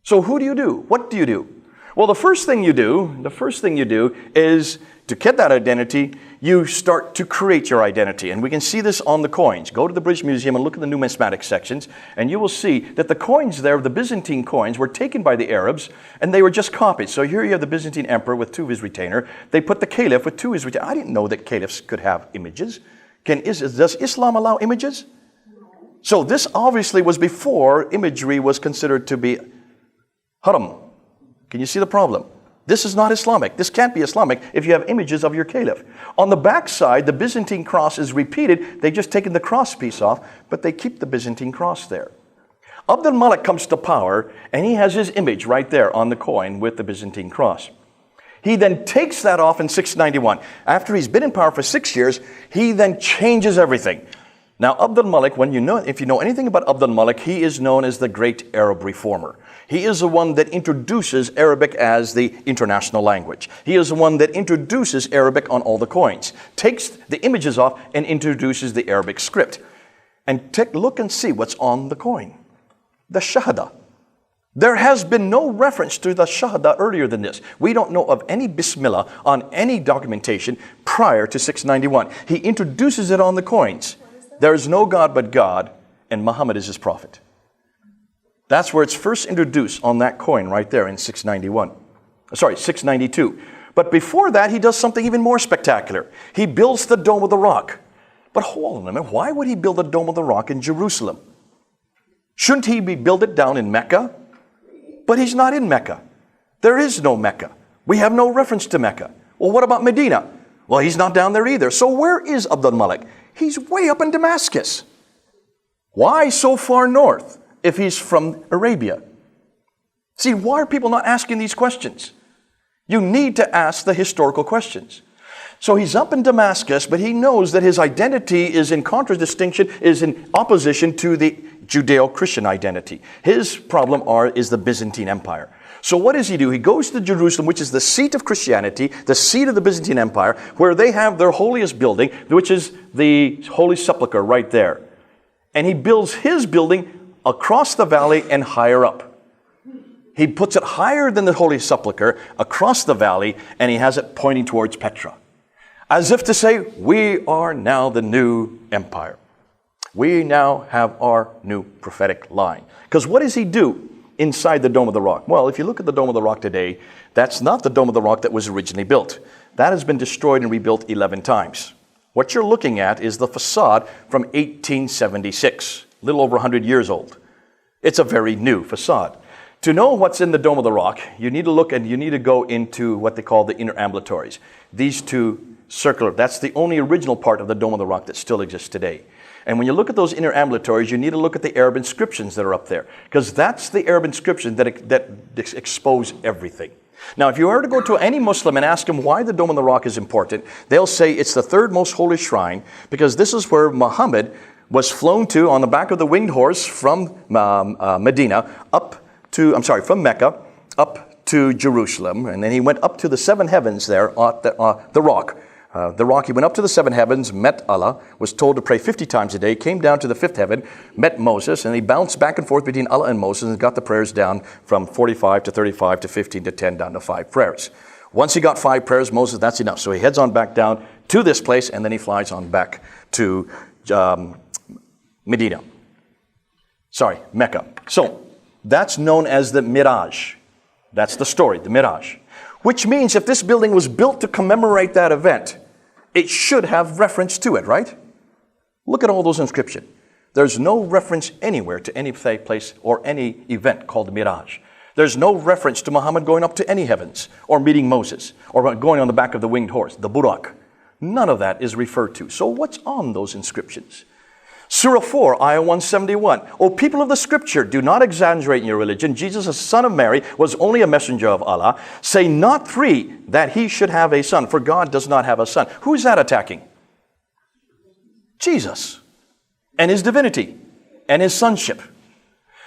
So who do you do? What do you do? Well, the first thing you do is to get that identity, you start to create your identity. And we can see this on the coins. Go to the British Museum and look at the numismatic sections, and you will see that the coins there, the Byzantine coins, were taken by the Arabs, and they were just copied. So here you have the Byzantine emperor with 2 of his retainer. They put the caliph with 2 of his retainer. I didn't know that caliphs could have images. Does Islam allow images? So this obviously was before imagery was considered to be haram. Can you see the problem? This is not Islamic. This can't be Islamic if you have images of your caliph. On the back side, the Byzantine cross is repeated. They've just taken the cross piece off, but they keep the Byzantine cross there. Abd al-Malik comes to power, and he has his image right there on the coin with the Byzantine cross. He then takes that off in 691. After he's been in power for 6 years, he then changes everything. Now, Abd al-Malik, if you know anything about Abd al-Malik, he is known as the great Arab reformer. He is the one that introduces Arabic as the international language. He is the one that introduces Arabic on all the coins, takes the images off and introduces the Arabic script. And look and see what's on the coin. The Shahada. There has been no reference to the Shahada earlier than this. We don't know of any Bismillah on any documentation prior to 691. He introduces it on the coins. There is no God but God, and Muhammad is his prophet. That's where it's first introduced on that coin right there in 692. But before that, he does something even more spectacular. He builds the Dome of the Rock. But hold on a minute, why would he build the Dome of the Rock in Jerusalem? Shouldn't he build it down in Mecca? But he's not in Mecca. There is no Mecca. We have no reference to Mecca. Well, what about Medina? Well, he's not down there either. So where is Abd al-Malik? He's way up in Damascus. Why so far north if he's from Arabia? See, why are people not asking these questions? You need to ask the historical questions. So he's up in Damascus, but he knows that his identity is in contradistinction, is in opposition to the Judeo-Christian identity. His problem is the Byzantine Empire. So what does he do? He goes to Jerusalem, which is the seat of Christianity, the seat of the Byzantine Empire, where they have their holiest building, which is the Holy Sepulchre right there. And he builds his building across the valley and higher up. He puts it higher than the Holy Sepulchre across the valley, and he has it pointing towards Petra. As if to say, we are now the new empire. We now have our new prophetic line. Because what does he do inside the Dome of the Rock? Well, if you look at the Dome of the Rock today, that's not the Dome of the Rock that was originally built. That has been destroyed and rebuilt 11 times. What you're looking at is the facade from 1876, a little over 100 years old. It's a very new facade. To know what's in the Dome of the Rock, you need to look and you need to go into what they call the inner ambulatories. These two circular, that's the only original part of the Dome of the Rock that still exists today. And when you look at those inner ambulatories, you need to look at the Arab inscriptions that are up there, because that's the Arab inscription that expose everything. Now, if you were to go to any Muslim and ask him why the Dome on the Rock is important, they'll say it's the third most holy shrine, because this is where Muhammad was flown to on the back of the winged horse from Medina from Mecca up to Jerusalem, and then he went up to the seven heavens there at the rock. He went up to the seven heavens, met Allah, was told to pray 50 times a day, came down to the fifth heaven, met Moses, and he bounced back and forth between Allah and Moses and got the prayers down from 45 to 35 to 15 to 10 down to 5 prayers. Once he got 5 prayers, Moses, that's enough. So he heads on back down to this place, and then he flies on back to Mecca. So that's known as the Miraj. That's the story, the Miraj. Which means if this building was built to commemorate that event, it should have reference to it, right? Look at all those inscriptions. There's no reference anywhere to any place or any event called Miraj. There's no reference to Muhammad going up to any heavens or meeting Moses or going on the back of the winged horse, the Burak. None of that is referred to. So what's on those inscriptions? Surah 4, Ayah 171. O people of the scripture, do not exaggerate in your religion. Jesus, the son of Mary, was only a messenger of Allah. Say not 3 that he should have a son, for God does not have a son. Who is that attacking? Jesus and his divinity and his sonship.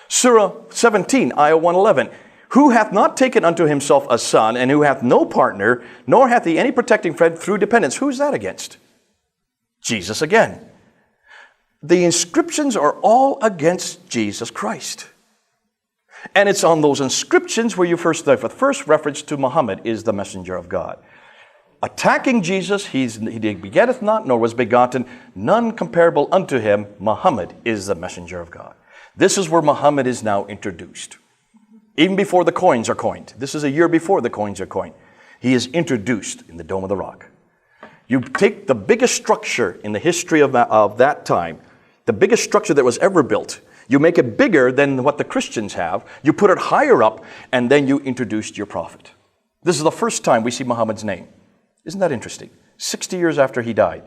Surah 17, Ayah 111. Who hath not taken unto himself a son, and who hath no partner, nor hath he any protecting friend through dependence. Who is that against? Jesus again. The inscriptions are all against Jesus Christ. And it's on those inscriptions where the first reference to Muhammad is the messenger of God. Attacking Jesus, he begetteth not, nor was begotten, none comparable unto him. Muhammad is the messenger of God. This is where Muhammad is now introduced. Even before the coins are coined. This is a year before the coins are coined. He is introduced in the Dome of the Rock. You take the biggest structure in the history of that time, the biggest structure that was ever built, you make it bigger than what the Christians have, you put it higher up, and then you introduced your prophet. This is the first time we see Muhammad's name. Isn't that interesting? 60 years after he died,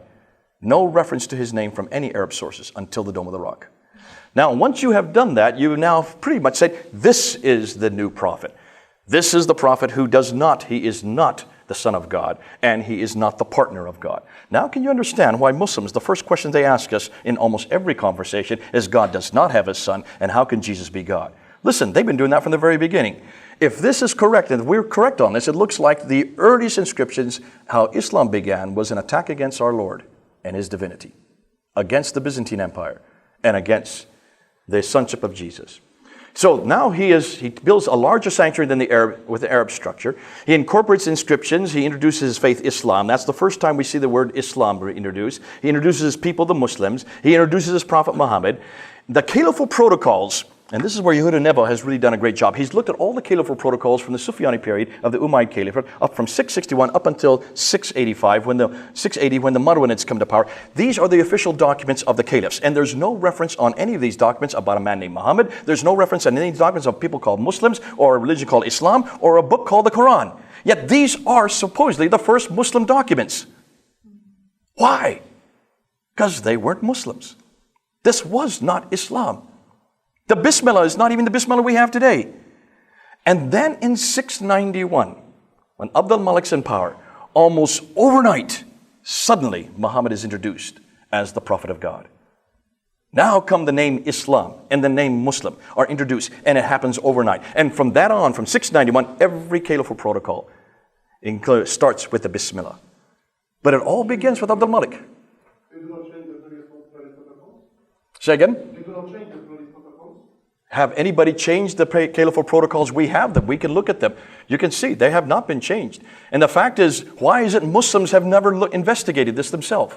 no reference to his name from any Arab sources until the Dome of the Rock. Now, once you have done that, you now pretty much say, this is the new prophet. This is the prophet he is not the Son of God, and he is not the partner of God. Now, can you understand why Muslims, the first question they ask us in almost every conversation is God does not have a son, and how can Jesus be God? Listen, they've been doing that from the very beginning. If this is correct, and if we're correct on this, it looks like the earliest inscriptions, how Islam began, was an attack against our Lord and his divinity, against the Byzantine Empire, and against the sonship of Jesus. So now he builds a larger sanctuary than the Arab structure. He incorporates inscriptions. He introduces his faith, Islam. That's the first time we see the word Islam introduced. He introduces his people, the Muslims. He introduces his prophet Muhammad. The Caliphal protocols, and this is where Yehuda Nevo has really done a great job. He's looked at all the Caliphal protocols from the Sufyani period of the Umayyad Caliphate, up from 661 up until 685, when the Marwanids come to power. These are the official documents of the caliphs, and there's no reference on any of these documents about a man named Muhammad. There's no reference on any documents of people called Muslims, or a religion called Islam, or a book called the Quran. Yet these are supposedly the first Muslim documents. Why? Because they weren't Muslims. This was not Islam. The Bismillah is not even the Bismillah we have today. And then in 691, when Abd al-Malik's in power, almost overnight, suddenly Muhammad is introduced as the prophet of God. Now come the name Islam and the name Muslim are introduced, and it happens overnight. And from that on, from 691, every caliphal protocol starts with the Bismillah. But it all begins with Abd al-Malik. Say again? Have anybody changed the caliphal protocols? We have them. We can look at them. You can see they have not been changed. And the fact is, why is it Muslims have never investigated this themselves?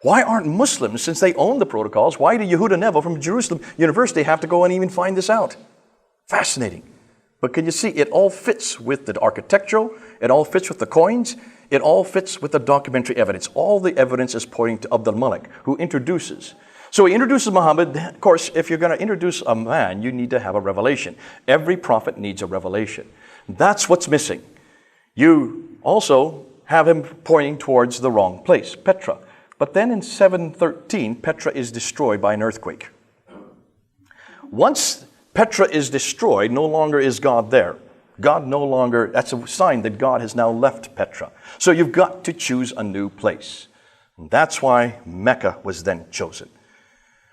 Why aren't Muslims, since they own the protocols, why do Yehuda Nevo from Jerusalem University have to go and even find this out? Fascinating. But can you see, it all fits with the architectural, it all fits with the coins, it all fits with the documentary evidence. All the evidence is pointing to Abd al-Malik, who introduces. So he introduces Muhammad. Of course, if you're going to introduce a man, you need to have a revelation. Every prophet needs a revelation. That's what's missing. You also have him pointing towards the wrong place, Petra. But then in 713, Petra is destroyed by an earthquake. Once Petra is destroyed, no longer is God there. God no longer, that's a sign that God has now left Petra. So you've got to choose a new place. And that's why Mecca was then chosen.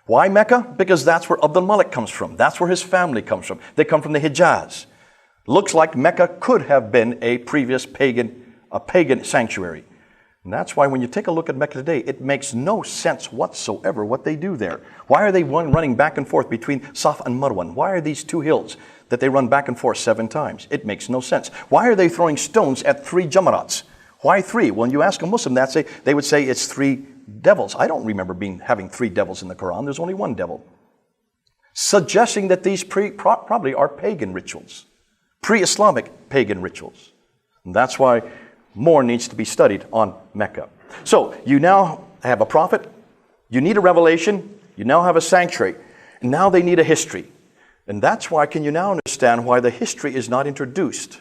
Why Mecca? Because that's where Abdul Malik comes from. That's where his family comes from. They come from the Hijaz. Looks like Mecca could have been a previous pagan sanctuary. And that's why when you take a look at Mecca today, it makes no sense whatsoever what they do there. Why are they running back and forth between Safa and Marwan? Why are these two hills that they run back and forth 7 times? It makes no sense. Why are they throwing stones at 3 jamarats? Why 3? When you ask a Muslim that, they would say it's 3 devils. I don't remember having 3 devils in the Quran. There's only 1 devil. Suggesting that these probably are pagan rituals. Pre-Islamic pagan rituals. And that's why more needs to be studied on Mecca. So you now have a prophet, you need a revelation, you now have a sanctuary, and now they need a history. And that's why can you now understand why the history is not introduced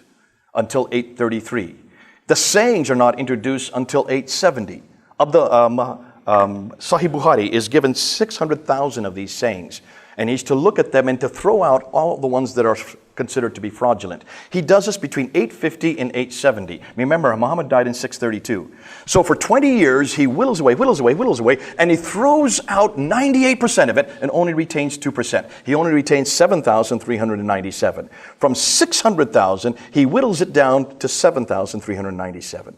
until 833. The sayings are not introduced until 870. Sahih Bukhari is given 600,000 of these sayings, and he's to look at them and to throw out all the ones that are considered to be fraudulent. He does this between 850 and 870. Remember, Muhammad died in 632. So for 20 years, he whittles away, and he throws out 98% of it and only retains 2%. He only retains 7,397. From 600,000, he whittles it down to 7,397.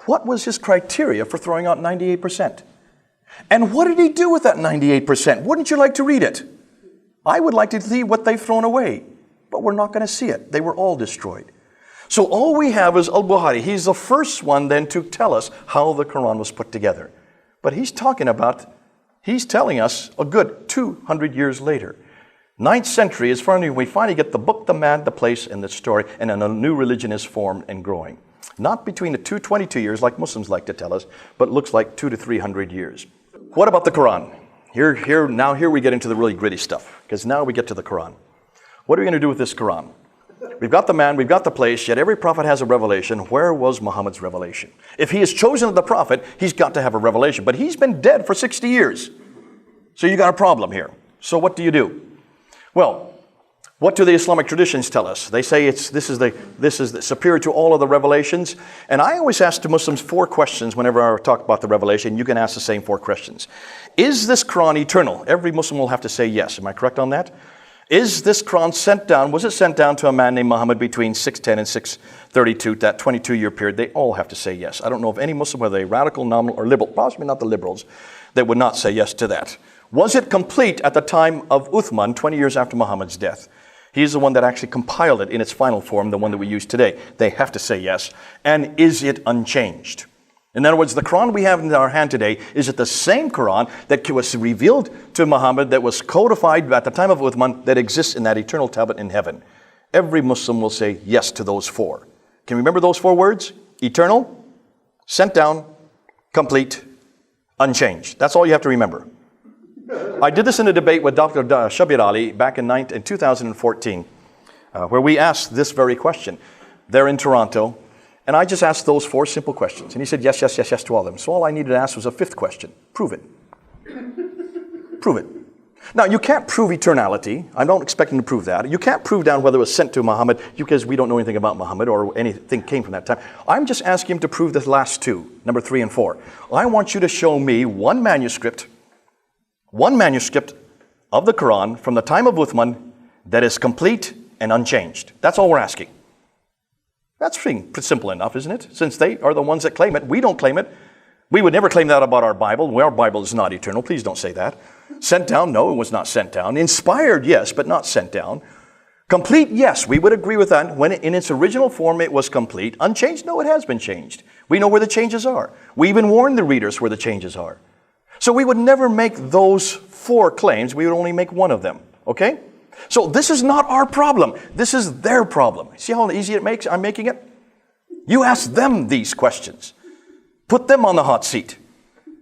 What was his criteria for throwing out 98%? And what did he do with that 98%? Wouldn't you like to read it? I would like to see what they've thrown away, but we're not going to see it. They were all destroyed. So all we have is Al-Bukhari. He's the first one then to tell us how the Quran was put together. But he's telling us a good 200 years later. 9th century is when we finally get the book, the man, the place, and the story, and then a new religion is formed and growing. Not between the 222 years like Muslims like to tell us, but looks like 200 to 300 years. What about the Quran? Here we get into the really gritty stuff, because now we get to the Quran. What are we going to do with this Quran? We've got the man, we've got the place, yet every prophet has a revelation. Where was Muhammad's revelation? If he is chosen as the prophet, he's got to have a revelation, but he's been dead for 60 years. So you got a problem here. So what do you do? Well, what do the Islamic traditions tell us? They say this is superior to all of the revelations. And I always ask the Muslims 4 questions whenever I talk about the revelation. You can ask the same 4 questions. Is this Quran eternal? Every Muslim will have to say yes. Am I correct on that? Is this Quran sent down? Was it sent down to a man named Muhammad between 610 and 632, that 22-year period? They all have to say yes. I don't know of any Muslim, whether they radical, nominal, or liberal, possibly not the liberals, that would not say yes to that. Was it complete at the time of Uthman, 20 years after Muhammad's death? He's the one that actually compiled it in its final form, the one that we use today. They have to say yes. And is it unchanged? In other words, the Quran we have in our hand today, is it the same Quran that was revealed to Muhammad, that was codified at the time of Uthman, that exists in that eternal tablet in heaven? Every Muslim will say yes to those 4. Can you remember those 4 words? Eternal, sent down, complete, unchanged. That's all you have to remember. I did this in a debate with Dr. Shabir Ali back in 2014, where we asked this very question. They're in Toronto, and I just asked those 4 simple questions. And he said yes to all of them. So all I needed to ask was a 5th question. Prove it. Prove it. Now, you can't prove eternality. I don't expect him to prove that. You can't prove down whether it was sent to Muhammad, because we don't know anything about Muhammad or anything came from that time. I'm just asking him to prove the last 2, number 3 and 4. I want you to show me one manuscript of the Quran from the time of Uthman that is complete and unchanged. That's all we're asking. That's pretty simple enough, isn't it? Since they are the ones that claim it, we don't claim it. We would never claim that about our Bible. Our Bible is not eternal. Please don't say that. Sent down? No, it was not sent down. Inspired? Yes, but not sent down. Complete? Yes, we would agree with that. When in its original form it was complete. Unchanged? No, it has been changed. We know where the changes are. We even warn the readers where the changes are. So we would never make those 4 claims. We would only make one of them. Okay? So this is not our problem. This is their problem. See how easy it makes? I'm making it? You ask them these questions. Put them on the hot seat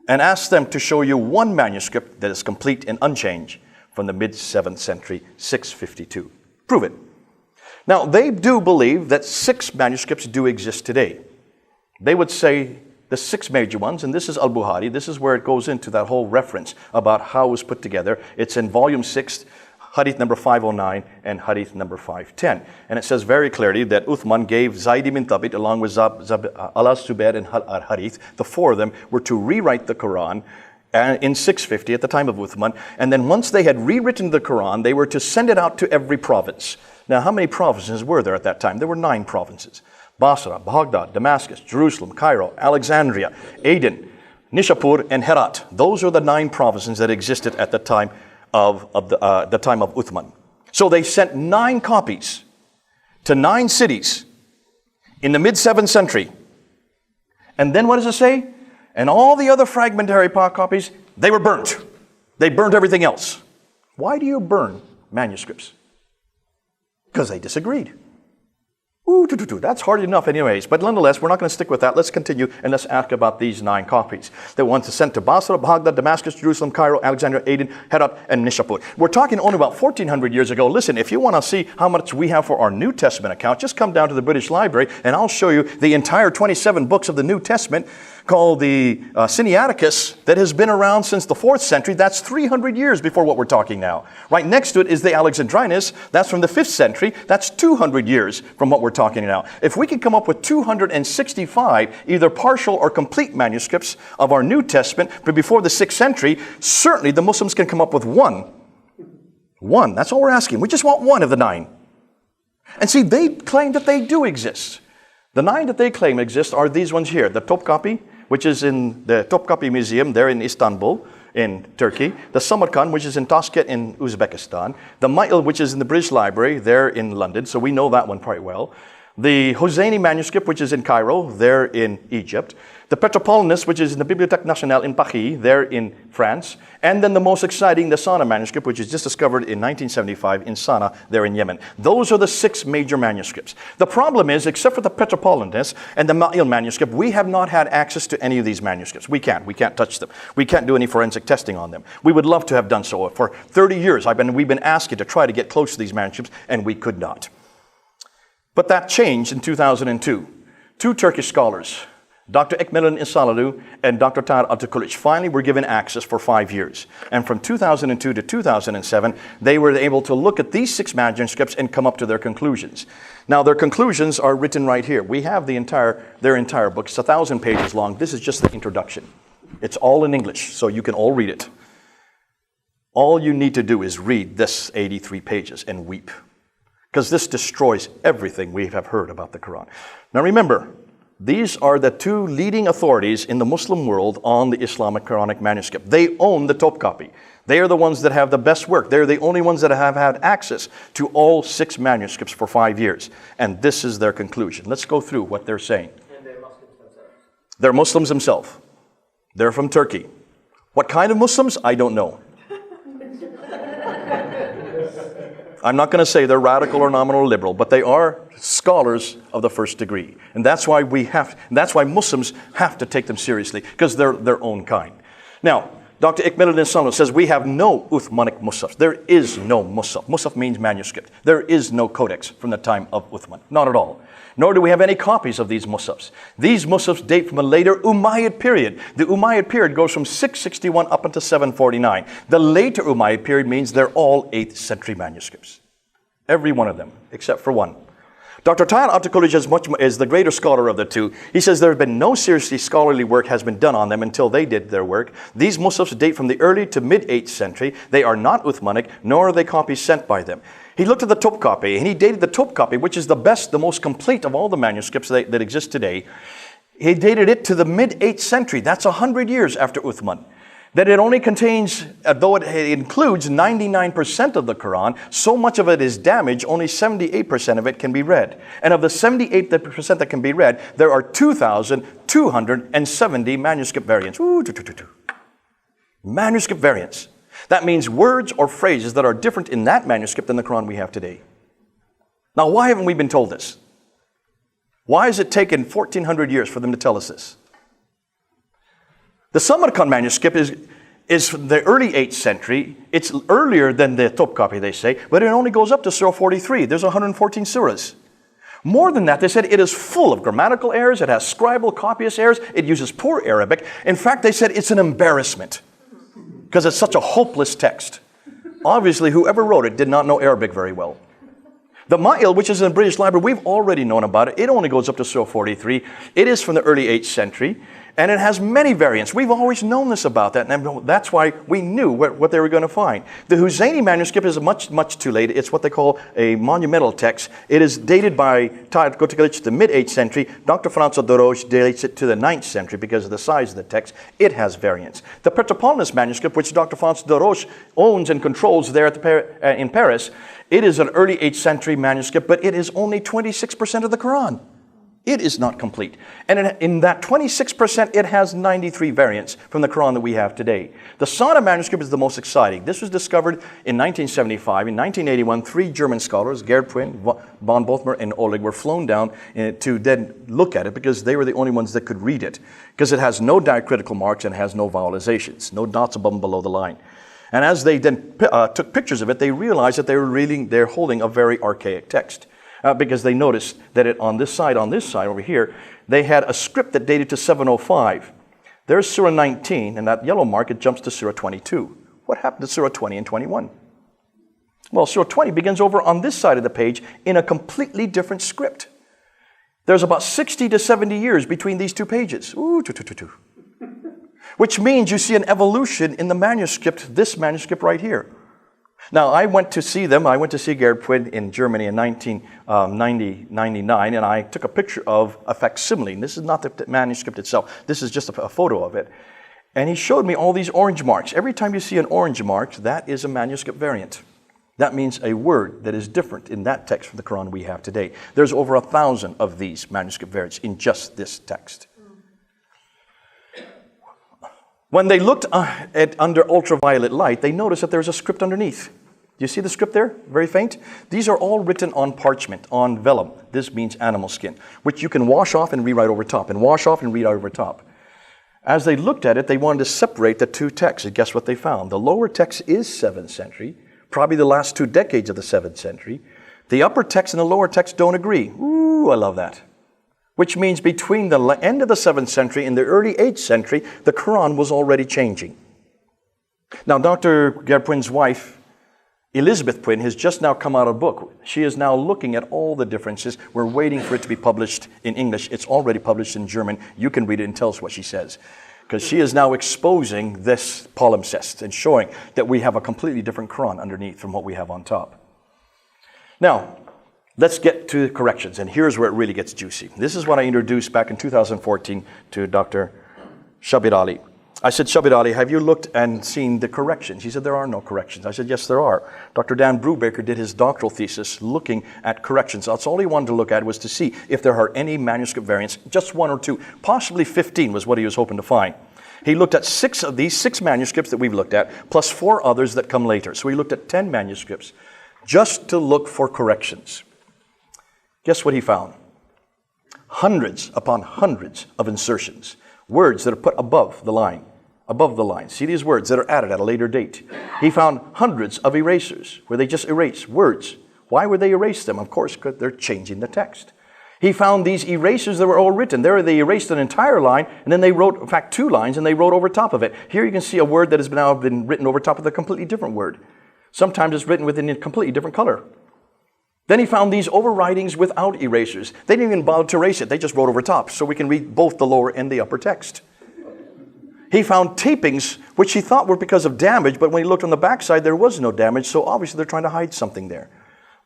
and ask them to show you one manuscript that is complete and unchanged from the mid-7th century, 652. Prove it. Now, they do believe that 6 manuscripts do exist today. They would say the six major ones, and this is Al-Bukhari. This is where it goes into that whole reference about how it was put together. It's in volume 6, hadith number 509 and hadith number 510. And it says very clearly that Uthman gave Zayd ibn Thabit along with Al-Zubair and Al-Harith, the four of them were to rewrite the Quran in 650 at the time of Uthman. And then once they had rewritten the Quran, they were to send it out to every province. Now, how many provinces were there at that time? There were 9 provinces. Basra, Baghdad, Damascus, Jerusalem, Cairo, Alexandria, Aden, Nishapur, and Herat. Those are the 9 provinces that existed at the time of Uthman. So they sent 9 copies to 9 cities in the mid-7th century. And then what does it say? And all the other fragmentary copies, they were burnt. They burnt everything else. Why do you burn manuscripts? Because they disagreed. That's hard enough anyways. But nonetheless, we're not going to stick with that. Let's continue and let's ask about these 9 copies. They want to send to Basra, Baghdad, Damascus, Jerusalem, Cairo, Alexandria, Aden, Herat, and Nishapur. We're talking only about 1,400 years ago. Listen, if you want to see how much we have for our New Testament account, just come down to the British Library and I'll show you the entire 27 books of the New Testament called the Sinaiticus that has been around since the 4th century. That's 300 years before what we're talking now. Right next to it is the Alexandrinus. That's from the 5th century. That's 200 years from what we're talking now. If we could come up with 265 either partial or complete manuscripts of our New Testament but before the 6th century, certainly the Muslims can come up with one. One. That's all we're asking. We just want one of the 9. And see, they claim that they do exist. The 9 that they claim exist are these ones here. The Topkapi, which is in the Topkapi Museum there in Istanbul, in Turkey. The Samarkand, which is in Tashkent in Uzbekistan. The Ma'il, which is in the British Library there in London, so we know that one quite well. The Hosseini manuscript, which is in Cairo, there in Egypt. The Petropolitanus, which is in the Bibliothèque Nationale in Paris, there in France. And then the most exciting, the Sana'a manuscript, which is just discovered in 1975 in Sana'a, there in Yemen. Those are the 6 major manuscripts. The problem is, except for the Petropolitanus and the Ma'il manuscript, we have not had access to any of these manuscripts. We can't touch them. We can't do any forensic testing on them. We would love to have done so. For 30 years, we've been asking to try to get close to these manuscripts, and we could not. But that changed in 2002. 2 Turkish scholars, Dr. Ekmelin İnsanoglu and Dr. Tahir Atakuluç, finally were given access for 5 years. And from 2002 to 2007, they were able to look at these 6 manuscripts and come up to their conclusions. Now, their conclusions are written right here. We have their entire book. It's 1,000 pages long. This is just the introduction. It's all in English, so you can all read it. All you need to do is read this 83 pages and weep. Because this destroys everything we have heard about the Quran. Now remember, these are the 2 leading authorities in the Muslim world on the Islamic Quranic manuscript. They own the Topkapi. They are the ones that have the best work. They're the only ones that have had access to all 6 manuscripts for 5 years. And this is their conclusion. Let's go through what they're saying. And they're Muslims themselves. They're Muslims themselves. They're from Turkey. What kind of Muslims? I don't know. I'm not going to say they're radical or nominal or liberal, but they are scholars of the first degree. And that's why Muslims have to take them seriously, because they're their own kind. Now, Dr. Ekmelin İnsanoglu says we have no Uthmanic Musaf. There is no Musaf. Musaf means manuscript. There is no codex from the time of Uthman. Not at all. Nor do we have any copies of these Musafs. These Musafs date from a later Umayyad period. The Umayyad period goes from 661 up until 749. The later Umayyad period means they're all 8th century manuscripts. Every one of them, except for one. Dr. Tahir Atakuluç is the greater scholar of the 2. He says there has been no seriously scholarly work has been done on them until they did their work. These Musafs date from the early to mid-8th century. They are not Uthmanic, nor are they copies sent by them. He looked at the Topkapi, and he dated the Topkapi, which is the best, the most complete of all the manuscripts that exist today. He dated it to the mid-8th century. That's 100 years after Uthman. That it only contains, though it includes 99% of the Quran, so much of it is damaged, only 78% of it can be read. And of the 78% that can be read, there are 2,270 manuscript variants. Manuscript variants. That means words or phrases that are different in that manuscript than the Quran we have today. Now, why haven't we been told this? Why has it taken 1,400 years for them to tell us this? The Samarkand manuscript is from the early 8th century. It's earlier than the Topkapi, they say, but it only goes up to Surah 43. There's 114 surahs. More than that, they said it is full of grammatical errors, it has scribal, copyist errors, it uses poor Arabic. In fact, they said it's an embarrassment because it's such a hopeless text. Obviously, whoever wrote it did not know Arabic very well. The Ma'il, which is in the British Library, we've already known about it. It only goes up to Surah 43. It is from the early 8th century, and it has many variants. We've always known this about that, and that's why we knew what they were going to find. The Huzayni manuscript is much, much too late. It's what they call a monumental text. It is dated by Taglit to the mid-8th century. Dr. François Doroche dates it to the 9th century because of the size of the text. It has variants. The Petroponus manuscript, which Dr. François Doroche owns and controls there at in Paris, it is an early 8th century manuscript, but it is only 26% of the Quran. It is not complete. And in that 26%, it has 93 variants from the Quran that we have today. The Sada manuscript is the most exciting. This was discovered in 1975. In 1981, 3 German scholars, Gerd Pwin, von Bothmer, and Oleg, were flown down to then look at it because they were the only ones that could read it. Because it has no diacritical marks and has no vowelizations, no dots above and below the line. And as they then took pictures of it, they realized that they're holding a very archaic text. Because they noticed that on this side over here, they had a script that dated to 705. There's Surah 19, and that yellow mark, it jumps to Surah 22. What happened to Surah 20 and 21? Well, Surah 20 begins over on this side of the page in a completely different script. There's about 60 to 70 years between these two pages. Which means you see an evolution in the manuscript, this manuscript right here. Now, I went to see them. I went to see Gerd Pwin in Germany in 1999, and I took a picture of a facsimile. This is not the manuscript itself. This is just a photo of it. And he showed me all these orange marks. Every time you see an orange mark, that is a manuscript variant. That means a word that is different in that text from the Quran we have today. There's over 1,000 of these manuscript variants in just this text. When they looked under ultraviolet light, they noticed that there's a script underneath. Do you see the script there? Very faint. These are all written on parchment, on vellum. This means animal skin, which you can wash off and rewrite over top, and wash off and rewrite over top. As they looked at it, they wanted to separate the two texts, and guess what they found? The lower text is 7th century, probably the last 2 decades of the 7th century. The upper text and the lower text don't agree. Ooh, I love that. Which means between the end of the 7th century and the early 8th century, the Quran was already changing. Now, Dr. Gerd Pwin's wife, Elizabeth Pwin, has just now come out of a book. She is now looking at all the differences. We're waiting for it to be published in English. It's already published in German. You can read it and tell us what she says. Because she is now exposing this palimpsest and showing that we have a completely different Quran underneath from what we have on top. Now, let's get to the corrections, and here's where it really gets juicy. This is what I introduced back in 2014 to Dr. Shabir Ali. I said, Shabir Ali, have you looked and seen the corrections? He said, there are no corrections. I said, yes, there are. Dr. Dan Brubaker did his doctoral thesis looking at corrections. That's all he wanted to look at, was to see if there are any manuscript variants, just 1 or 2, possibly 15 was what he was hoping to find. He looked at 6 of these 6 manuscripts that we've looked at, plus 4 others that come later. So he looked at 10 manuscripts just to look for corrections. Guess what he found? Hundreds upon hundreds of insertions, words that are put above the line. See these words that are added at a later date. He found hundreds of erasers where they just erase words. Why would they erase them? Of course, because they're changing the text. He found these erasers that were all written. There they erased an entire line, and then they wrote, in fact, 2 lines, and they wrote over top of it. Here you can see a word that has now been written over top of a completely different word. Sometimes it's written within a completely different color. Then he found these overwritings without erasers. They didn't even bother to erase it. They just wrote over top, so we can read both the lower and the upper text. He found tapings, which he thought were because of damage, but when he looked on the backside, there was no damage, so obviously they're trying to hide something there.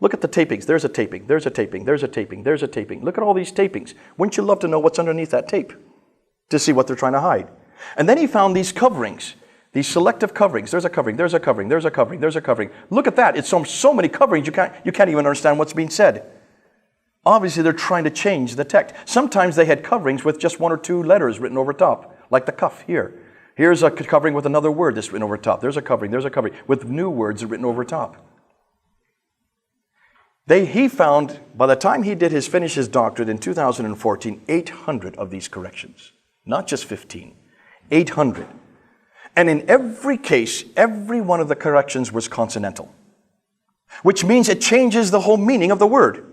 Look at the tapings. There's a taping, there's a taping, there's a taping, there's a taping. Look at all these tapings. Wouldn't you love to know what's underneath that tape to see what they're trying to hide? And then he found these coverings, these selective coverings. There's a covering, there's a covering, there's a covering, there's a covering. Look at that. It's so many coverings, you can't even understand what's being said. Obviously, they're trying to change the text. Sometimes they had coverings with just 1 or 2 letters written over top, like the kaf here. Here's a covering with another word that's written over top. There's a covering with new words written over top. He found, by the time he finished his doctorate in 2014, 800 of these corrections. Not just 15, 800. And in every case, every one of the corrections was consonantal, which means it changes the whole meaning of the word.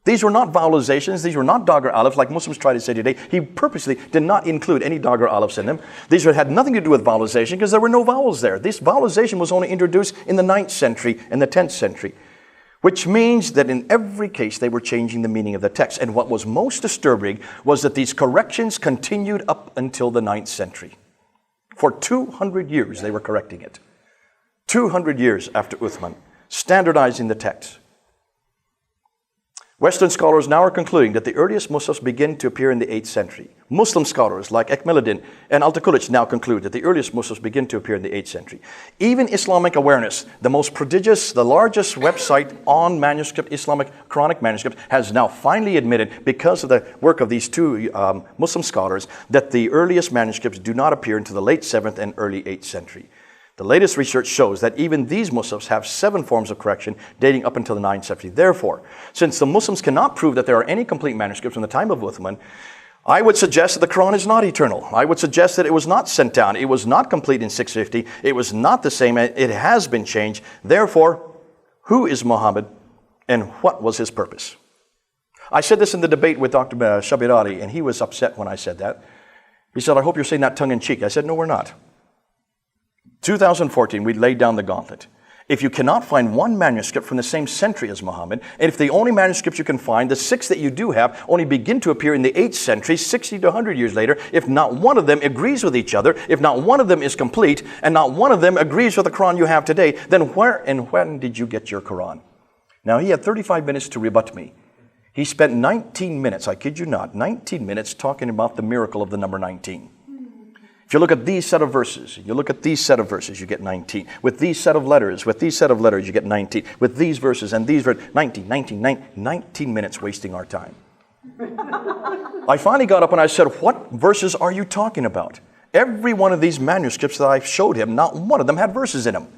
These were not vowelizations. These were not dagger alifs like Muslims try to say today. He purposely did not include any dagger alifs in them. These had nothing to do with vowelization because there were no vowels there. This vowelization was only introduced in the 9th century and the 10th century, which means that in every case they were changing the meaning of the text. And what was most disturbing was that these corrections continued up until the 9th century. For 200 years they were correcting it. 200 years after Uthman, standardizing the text. Western scholars now are concluding that the earliest Muslims begin to appear in the 8th century. Muslim scholars like Ekmeleddin and Altıkılıç now conclude that the earliest Muslims begin to appear in the 8th century. Even Islamic Awareness, the most prodigious, the largest website on manuscript, Islamic Quranic manuscripts, has now finally admitted, because of the work of these two Muslim scholars, that the earliest manuscripts do not appear until the late 7th and early 8th century. The latest research shows that even these Muslims have 7 forms of correction dating up until the 9th century. Therefore, since the Muslims cannot prove that there are any complete manuscripts from the time of Uthman, I would suggest that the Quran is not eternal. I would suggest that it was not sent down. It was not complete in 650. It was not the same. It has been changed. Therefore, who is Muhammad and what was his purpose? I said this in the debate with Dr. Shabir Ali, and he was upset when I said that. He said, I hope you're saying that tongue-in-cheek. I said, no, we're not. 2014, we laid down the gauntlet. If you cannot find one manuscript from the same century as Muhammad, and if the only manuscripts you can find, the 6 that you do have, only begin to appear in the 8th century, 60 to 100 years later, if not one of them agrees with each other, if not one of them is complete, and not one of them agrees with the Quran you have today, then where and when did you get your Quran? Now, he had 35 minutes to rebut me. He spent 19 minutes, I kid you not, 19 minutes talking about the miracle of the number 19. If you look at these set of verses, you look at these set of verses, you get 19. With these set of letters, you get 19. With these verses and these verses, 19 minutes wasting our time. I finally got up and I said, what verses are you talking about? Every one of these manuscripts that I showed him, not one of them had verses in them.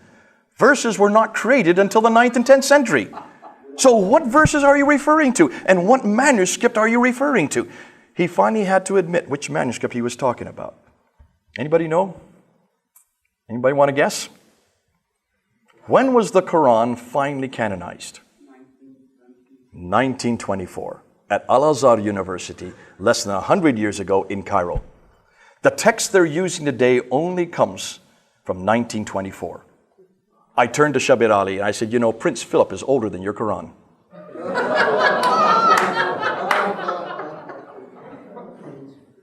Verses were not created until the 9th and 10th century. So what verses are you referring to? And what manuscript are you referring to? He finally had to admit which manuscript he was talking about. Anybody know? Anybody want to guess? When was the Quran finally canonized? 1924 at Al-Azhar University, less than 100 years ago in Cairo. The text they're using today only comes from 1924. I turned to Shabir Ali and I said, you know, Prince Philip is older than your Quran.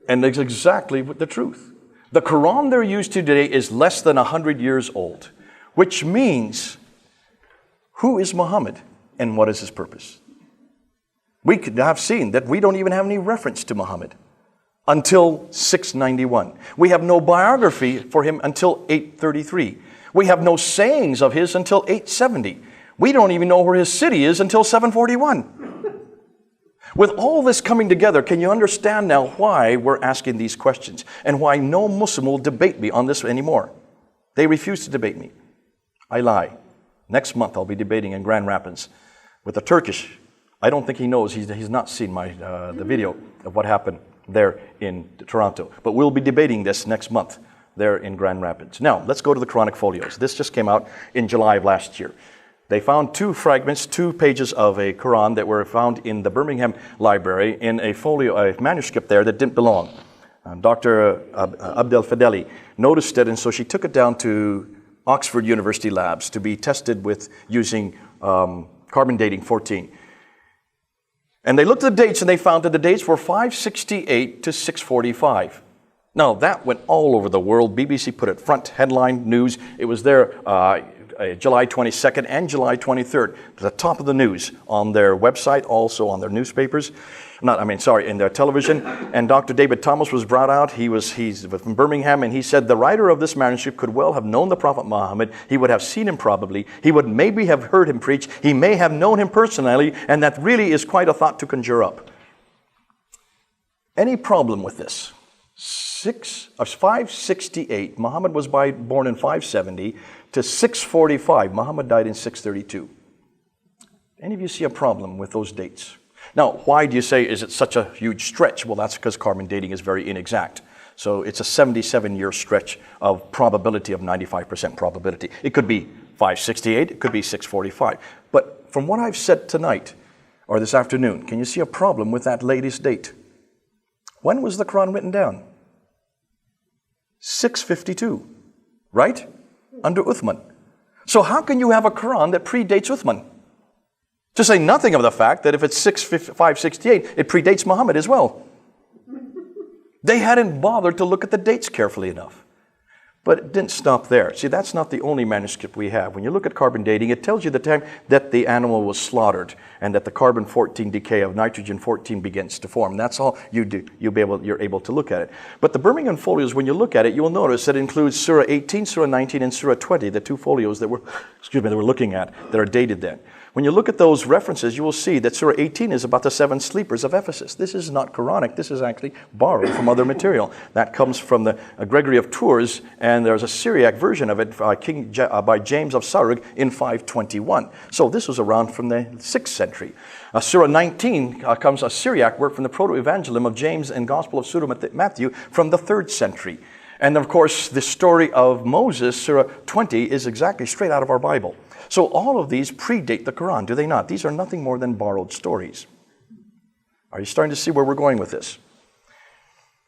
And that's exactly the truth. The Quran they're used to today is less than 100 years old, which means, who is Muhammad and what is his purpose? We could have seen that we don't even have any reference to Muhammad until 691. We have no biography for him until 833. We have no sayings of his until 870. We don't even know where his city is until 741. With all this coming together, can you understand now why we're asking these questions and why no Muslim will debate me on this anymore? They refuse to debate me. I lie. Next month I'll be debating in Grand Rapids with a Turkish. I don't think he knows. He's not seen the video of what happened there in Toronto. But we'll be debating this next month there in Grand Rapids. Now, let's go to the Quranic folios. This just came out in July of last year. They found 2 fragments, 2 pages of a Quran that were found in the Birmingham Library in a folio, a manuscript there that didn't belong. Dr. Abdel Fadeli noticed it, and so she took it down to Oxford University labs to be tested with using carbon dating 14. And they looked at the dates and they found that the dates were 568 to 645. Now, that went all over the world. BBC put it front headline news. It was there July 22nd and July 23rd, to the top of the news on their website, also on their newspapers. In their television. And Dr. David Thomas was brought out. He's from Birmingham, and he said the writer of this manuscript could well have known the Prophet Muhammad. He would have seen him probably. He would maybe have heard him preach. He may have known him personally, and that really is quite a thought to conjure up. Any problem with this? 568, Muhammad was born in 570, to 645, Muhammad died in 632. Any of you see a problem with those dates? Now, why do you say, is it such a huge stretch? Well, that's because carbon dating is very inexact. So it's a 77-year stretch of probability of 95% probability. It could be 568, it could be 645. But from what I've said tonight, or this afternoon, can you see a problem with that latest date? When was the Quran written down? 652, right? Under Uthman. So how can you have a Quran that predates Uthman? To say nothing of the fact that if it's 568, it predates Muhammad as well. They hadn't bothered to look at the dates carefully enough. But it didn't stop there. See, that's not the only manuscript we have. When you look at carbon dating, it tells you the time that the animal was slaughtered and that the carbon-14 decay of nitrogen-14 begins to form. That's all you do. You're able to look at it. But the Birmingham folios, when you look at it, you will notice that it includes Surah 18, Surah 19, and Surah 20, the two folios that we're looking at that are dated then. When you look at those references, you will see that Surah 18 is about the 7 sleepers of Ephesus. This is not Quranic. This is actually borrowed from other material. That comes from the Gregory of Tours, and there's a Syriac version of it by James of Sarug in 521. So this was around from the 6th century. Surah 19 comes a Syriac work from the Proto-Evangelium of James and Gospel of Pseudo-Matthew from the 3rd century. And of course, the story of Moses, Surah 20, is exactly straight out of our Bible. So all of these predate the Quran, do they not? These are nothing more than borrowed stories. Are you starting to see where we're going with this?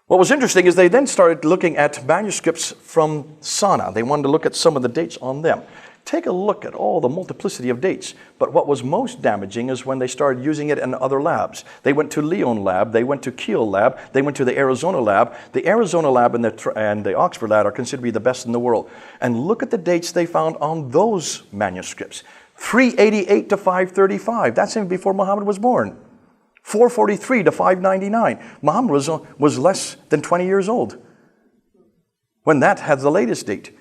What was interesting is they then started looking at manuscripts from Sana. They wanted to look at some of the dates on them. Take a look at all the multiplicity of dates. But what was most damaging is when they started using it in other labs. They went to Lyon lab, they went to Kiel lab, they went to the Arizona lab. The Arizona lab and the Oxford lab are considered to be the best in the world. And look at the dates they found on those manuscripts. 388 to 535. That's even before Muhammad was born. 443 to 599. Muhammad was less than 20 years old when that had the latest date.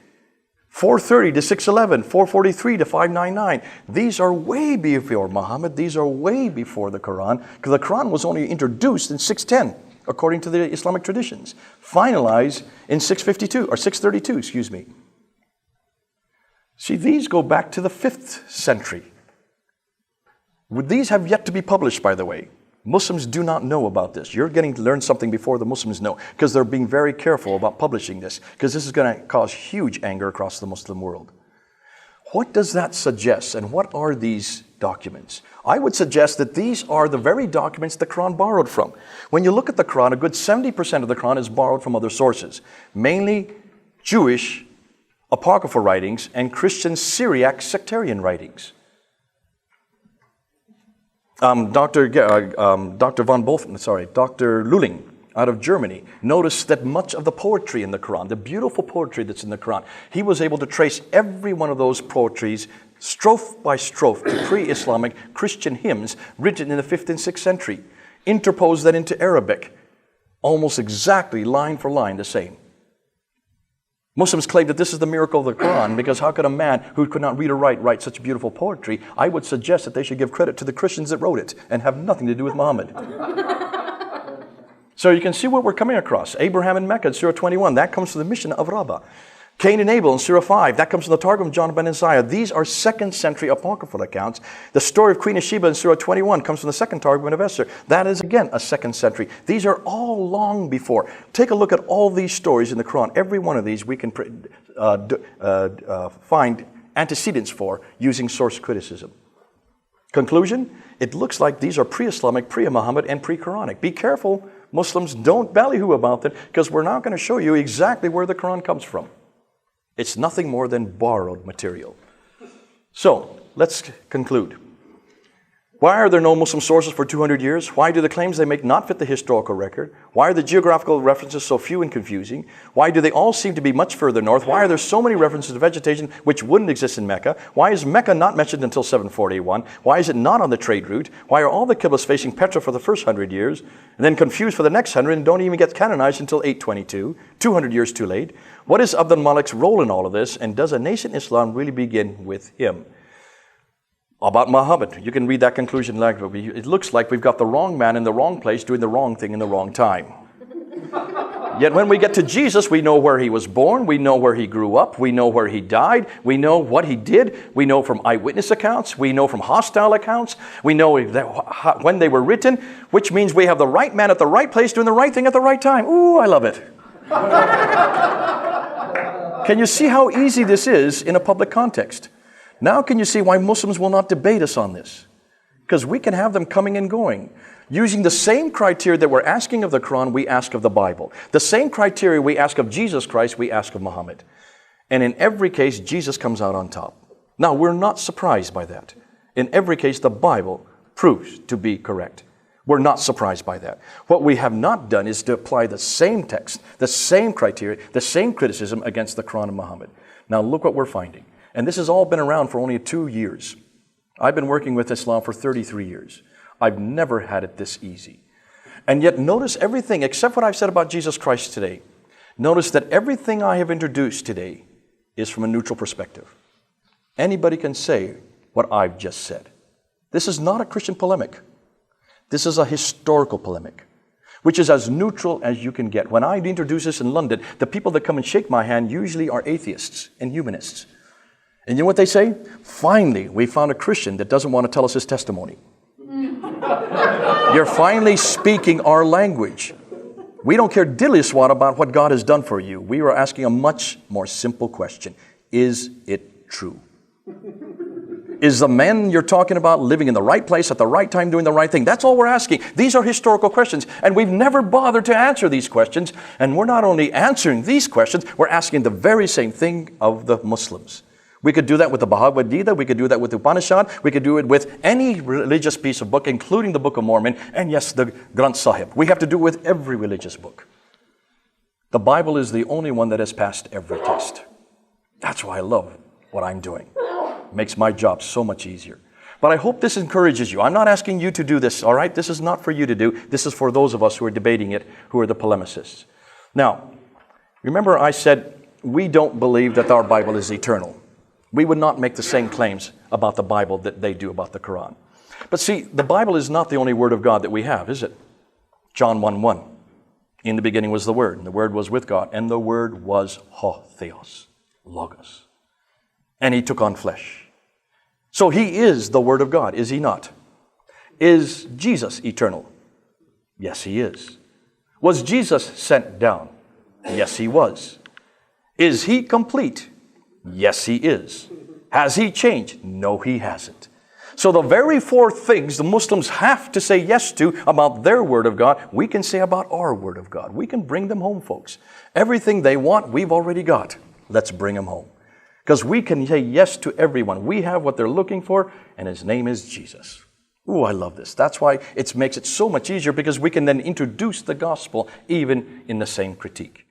430 to 611, 443 to 599. These are way before Muhammad. These are way before the Quran, because the Quran was only introduced in 610, according to the Islamic traditions. Finalized in 652, or 632, excuse me. See, these go back to the 5th century. These have yet to be published, by the way. Muslims do not know about this. You're getting to learn something before the Muslims know, because they're being very careful about publishing this, because this is going to cause huge anger across the Muslim world. What does that suggest, and what are these documents? I would suggest that these are the very documents the Quran borrowed from. When you look at the Quran, a good 70% of the Quran is borrowed from other sources, mainly Jewish apocryphal writings and Christian Syriac sectarian writings. Dr. Lulling out of Germany noticed that much of the poetry in the Quran, the beautiful poetry that's in the Quran, he was able to trace every one of those poetries strophe by strophe to pre-Islamic Christian hymns written in the 5th and 6th century, interpose that into Arabic, almost exactly line for line the same. Muslims claim that this is the miracle of the Quran, because how could a man who could not read or write such beautiful poetry? I would suggest that they should give credit to the Christians that wrote it and have nothing to do with Muhammad. So you can see what we're coming across. Abraham in Mecca in Surah 21, that comes from the mission of Rabbah. Cain and Abel in Surah 5, that comes from the Targum of John ben Isaiah. These are 2nd century apocryphal accounts. The story of Queen of Sheba in Surah 21 comes from the 2nd Targum of Esther. That is again a 2nd century. These are all long before. Take a look at all these stories in the Quran. Every one of these we can find antecedents for using source criticism. Conclusion, it looks like these are pre-Islamic, pre-Muhammad, and pre-Quranic. Be careful, Muslims, don't ballyhoo about them, because we're now going to show you exactly where the Quran comes from. It's nothing more than borrowed material. So, let's conclude. Why are there no Muslim sources for 200 years? Why do the claims they make not fit the historical record? Why are the geographical references so few and confusing? Why do they all seem to be much further north? Why are there so many references to vegetation which wouldn't exist in Mecca? Why is Mecca not mentioned until 741? Why is it not on the trade route? Why are all the Qiblas facing Petra for the first 100 years, and then confused for the next 100 and don't even get canonized until 822, 200 years too late? What is Abd al-Malik's role in all of this, and does a nascent Islam really begin with him? About Muhammad, you can read that conclusion later. It looks like we've got the wrong man in the wrong place doing the wrong thing in the wrong time. Yet when we get to Jesus, we know where he was born, we know where he grew up, we know where he died, we know what he did, we know from eyewitness accounts, we know from hostile accounts, we know when they were written, which means we have the right man at the right place doing the right thing at the right time. Ooh, I love it. Can you see how easy this is in a public context? Now can you see why Muslims will not debate us on this? Because we can have them coming and going. Using the same criteria that we're asking of the Quran, we ask of the Bible. The same criteria we ask of Jesus Christ, we ask of Muhammad. And in every case, Jesus comes out on top. Now, we're not surprised by that. In every case, the Bible proves to be correct. We're not surprised by that. What we have not done is to apply the same text, the same criteria, the same criticism against the Quran and Muhammad. Now, look what we're finding. And this has all been around for only 2 years. I've been working with Islam for 33 years. I've never had it this easy. And yet notice everything, except what I've said about Jesus Christ today. Notice that everything I have introduced today is from a neutral perspective. Anybody can say what I've just said. This is not a Christian polemic. This is a historical polemic, which is as neutral as you can get. When I introduce this in London, the people that come and shake my hand usually are atheists and humanists. And you know what they say? Finally, we found a Christian that doesn't want to tell us his testimony. You're finally speaking our language. We don't care diddly squat about what God has done for you. We are asking a much more simple question. Is it true? Is the man you're talking about living in the right place at the right time, doing the right thing? That's all we're asking. These are historical questions, and we've never bothered to answer these questions. And we're not only answering these questions, we're asking the very same thing of the Muslims. We could do that with the Bhagavad Gita, we could do that with the Upanishad, we could do it with any religious piece of book, including the Book of Mormon, and yes, the Granth Sahib. We have to do it with every religious book. The Bible is the only one that has passed every test. That's why I love what I'm doing. It makes my job so much easier. But I hope this encourages you. I'm not asking you to do this, all right? This is not for you to do. This is for those of us who are debating it, who are the polemicists. Now, remember I said we don't believe that our Bible is eternal. We would not make the same claims about the Bible that they do about the Quran. But see, the Bible is not the only Word of God that we have, is it? John 1:1. In the beginning was the Word, and the Word was with God, and the Word was ho theos, logos. And He took on flesh. So He is the Word of God, is He not? Is Jesus eternal? Yes, He is. Was Jesus sent down? Yes, He was. Is He complete? Yes, He is. Has He changed? No, He hasn't. So the very 4 things the Muslims have to say yes to about their Word of God, we can say about our Word of God. We can bring them home, folks. Everything they want, we've already got. Let's bring them home. Because we can say yes to everyone. We have what they're looking for, and His name is Jesus. Ooh, I love this. That's why it makes it so much easier, because we can then introduce the gospel even in the same critique.